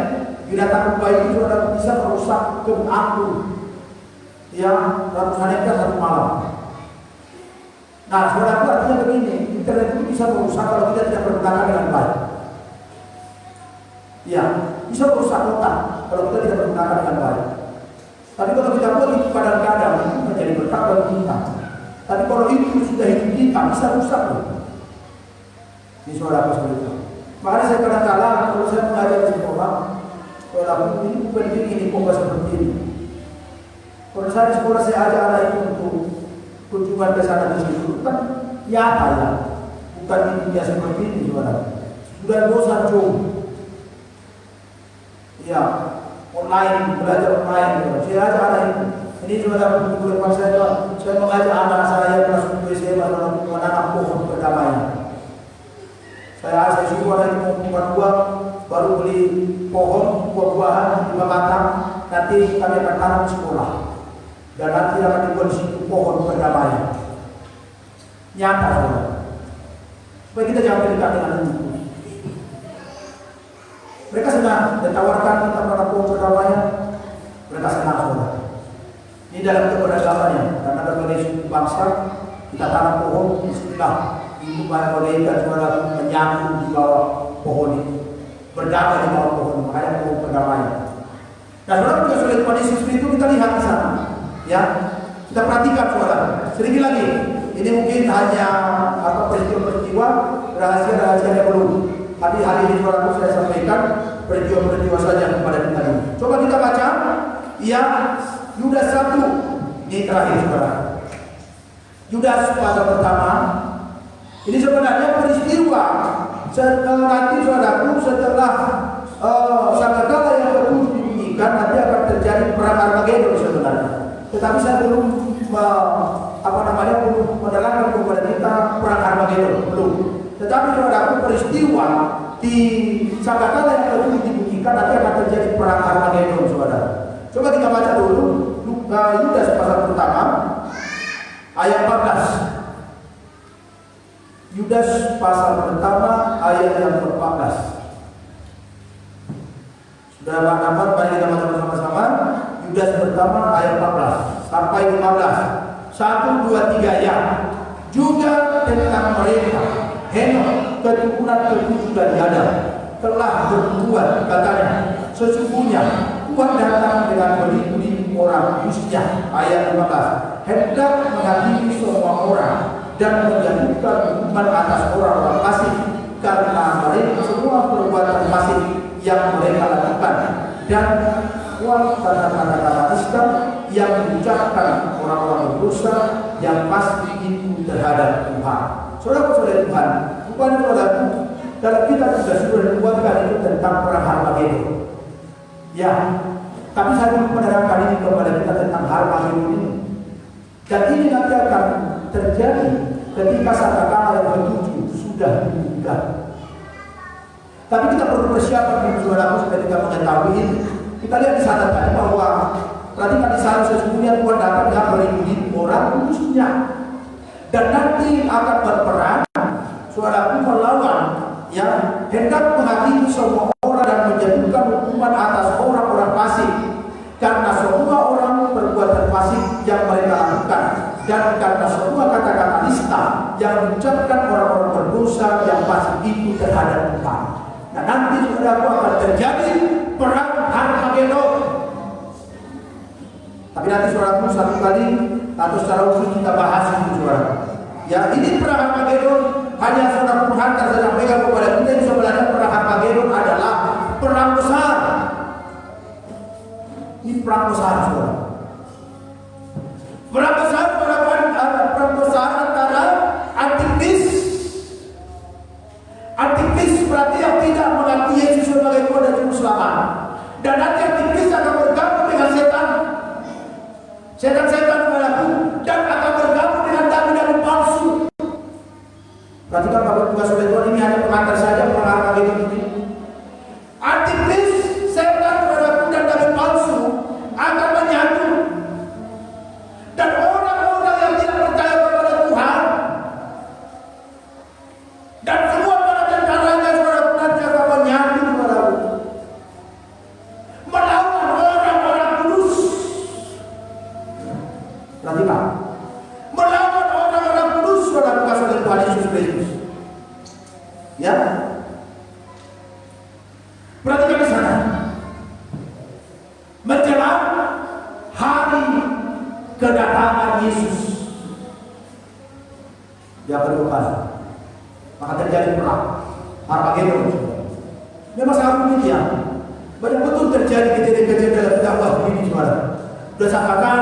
Binatang purba itu saudara bisa merusak kebun anggur yang ratusan hektar satu malam. Nah, saudara, artinya begini, internet itu bisa merusak kalau kita tidak bergunakan dengan baik. Ya, bisa merusak otak kalau kita tidak bergunakan dengan baik. Tapi kalau kita buat itu kadang-kadang itu menjadi berkat bagi kita. Tapi kalau itu sudah hidup kita, bisa rusak loh. Ini saudara saudara. Makanya saya kadang-kadang kalau saya mengajar di sekolah, kalau ini penting ini pompa seperti ini. Kalau saya di sekolah saya ajak anak itu untuk kunjungan ke sana di situ, kan nyata ya, bukan di dunia seperti ini saudara. Sudah bosan jauh. Ya, online, belajar online. Saya ajak anak itu. Ini saudara untuk lepas saya mengajak anak saya kelas 1 SMA menanam pohon perdamaian. Saya suruh anak itu mengumpulkan uang, baru beli pohon, buah-buahan 5 batang, nanti kami akan tanam di sekolah. Dan nanti akan dibuat di situ pohon perdamaian. Nyata saudara. Supaya kita jangan berikan dengan itu. Mereka senang ditawarkan kita menanam pohon perdamaian. Mereka senang saudara. Ini dalam keberagamannya, karena berbagai suku bangsa kita tanam pohon, bismillah. Itu para malaikat saudara menyatu di bawah pohon itu, berdamai di bawah pohon, makanya pohon perdamaian. Nah, saudara juga sudah Tuhan Yesus itu kita lihat di sana, ya. Kita perhatikan saudara. Sedikit lagi, ini mungkin hanya peristiwa-peristiwa, rahasia-rahasia yang belum. Tapi hari ini saudara saya sampaikan peristiwa-peristiwa saja kepada kita ini. Coba kita baca, ya. Yudas 1, ini terakhir saudara. Yudas pasal pertama. Ini sebenarnya peristiwa nanti saudaraku setelah sangkakala yang ke-7 dibunyikan, nanti akan terjadi perang Armageddon sebenarnya. Tetapi saya belum belum menerangkan kepada kita perang Armageddon, belum. Tetapi saudaraku peristiwa di sangkakala yang ke-7 dibunyikan, nanti akan terjadi perang Armageddon saudara. Coba kita baca dulu Yudas pasal pertama ayat 14. Yudas pasal pertama ayat yang ke-14. Sudah dapat, mari kita baca bersama-sama. Yudas pertama ayat 14 sampai 15. 1, 2, 3 ya. Juga tentang mereka, Henok keturunan ke-7 dari Adam telah berbuat, katanya, sesungguhnya Tuhan datang dengan beribu-ribu orang khususnya. Ayat 15. Hendak menghakimi semua orang dan menjatuhkan hukuman atas orang-orang fasik karena mereka semua perbuatan fasik yang mereka lakukan dan kuat kata-kata Islam yang diucapkan orang-orang berdosa yang pasti itu terhadap Tuhan. Saudara-saudara Tuhan, bukan saudara dalam kitab sudah dibuatkan itu tentang perang Armageddon. Ya, tapi saya belum menerangkan ini kepada kita tentang Armageddon ini. Dan ini nanti akan terjadi ketika sangkakala yang ke-7 sudah dibunyikan. Tapi kita perlu persiapan saudaraku supaya kita mengetahui ini. Kita lihat di sana tadi bahwa perhatikan di sana sesungguhnya Tuhan datang dengan beribu-ribu orang khususnya. Dan nanti akan berperang saudaraku melawan yang hendak menghakimi semua orang dan menjatuhkan hukuman atas orang-orang fasik karena semua orang perbuatan fasik yang mereka lakukan dan karena semua kata-kata nista yang diucapkan orang-orang berdosa yang fasik itu terhadap Tuhan. Nah, nanti saudaraku akan terjadi perang Armageddon. Tapi nanti saudaraku satu kali atau secara khusus kita bahas itu saudara. Ya, ini perang Armageddon hanya saudara menghantar saja pegang kepada kita. Ini sebenarnya perang Armageddon adalah perang besar. Ini perang besar saudara. Perang besar perang besar antara antikris. Antikris berarti yang tidak mengakui Yesus sebagai Tuhan dan Juru Selamat. Dan nanti antikris akan bergabung dengan setan. Setan-setan berlaku dan akan bergabung dengan nabi-nabi palsu. Perhatikan Bapak Tuhan Saudara Tuhan, ini hanya pengantar saja perang Armageddon Perhatikan di sana. Menjelang hari kedatangan Yesus yang kedua kali, maka terjadi perang Armageddon. Memang sangat rumit ya. Betul terjadi kejadian-kejadian dalam dakwah ini, saudara. Sudah sangka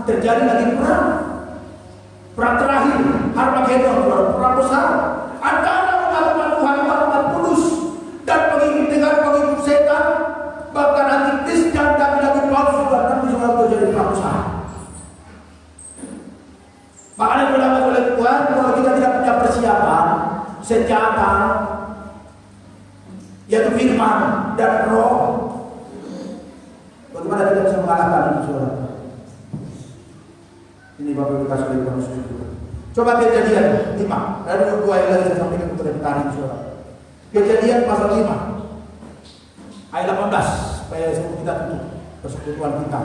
terjadi lagi perang. Perang terakhir Armageddon, perang besar antara umat Tuhan, umat kudus, dan pengikut dengan pengikut setan, bahkan antikris dan nabi-nabi palsu, dan nanti sudah terjadi perang besar. Makanya berlaku oleh Tuhan, kalau kita tidak punya persiapan senjata, yaitu firman dan roh, bagaimana kita bisa mengalahkan itu, saudara? Ini Bapak Ibu kasih oleh Tuhan Yesus. Coba Kejadian 5. Ada dua yang lagi saya sampaikan kepada kita hari ini, saudara. Kejadian pasal 5 ayat 18 supaya sebelum kita tutup persekutuan kita.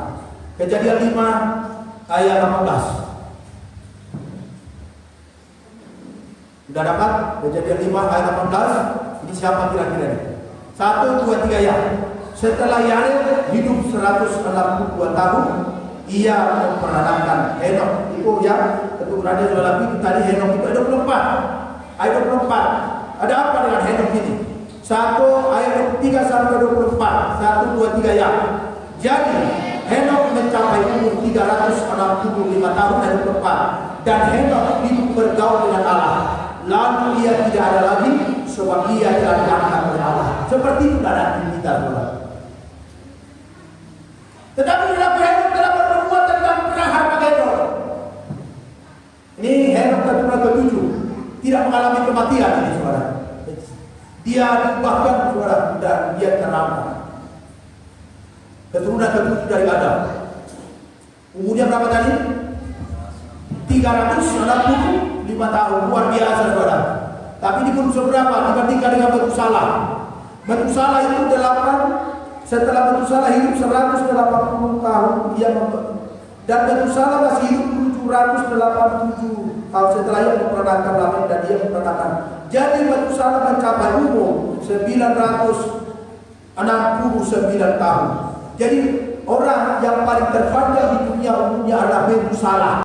Kejadian 5 ayat 18. Sudah dapat? Kejadian 5 ayat 18. Ini siapa kira-kira ini? 1, 2, 3 ya. Setelah Yared hidup 162 tahun, ia memperanakan Henok. Itu ya, keturunannya sudah lebih. Tadi Henok itu ada 24. Ayat 24. Ada apa dengan Henok ini? 1 ayat 23 sampai 24. 1, 2, 3 ya. Jadi Henok mencapai umur 365 tahun dan 24. Dan Henok hidup bergaul dengan Allah. Lalu ia tidak ada lagi, sebab ia telah diangkat oleh Allah. Seperti itu keadaan kita, saudara. Tetapi dalam Henok telah berbuat tentang perang Armageddon. Ini Henok keturunan ke-7, tidak mengalami kematian ini, saudara. Dia bahkan, saudara, dan dia terangkat. Keturunan ke-7 dari Adam. Umurnya berapa tadi? 365 tahun, luar biasa, saudara. Tapi ini belum seberapa dibandingkan dengan Metusalah. Metusalah itu 8. Setelah Metusalah hidup 180 tahun, dan Metusalah masih hidup 787 tahun setelah ia memperanakan Lamekh, dan dia memperanakan. Jadi Metusalah mencapai umur 969 tahun. Jadi orang yang paling terpanjang di dunia umumnya adalah Metusalah.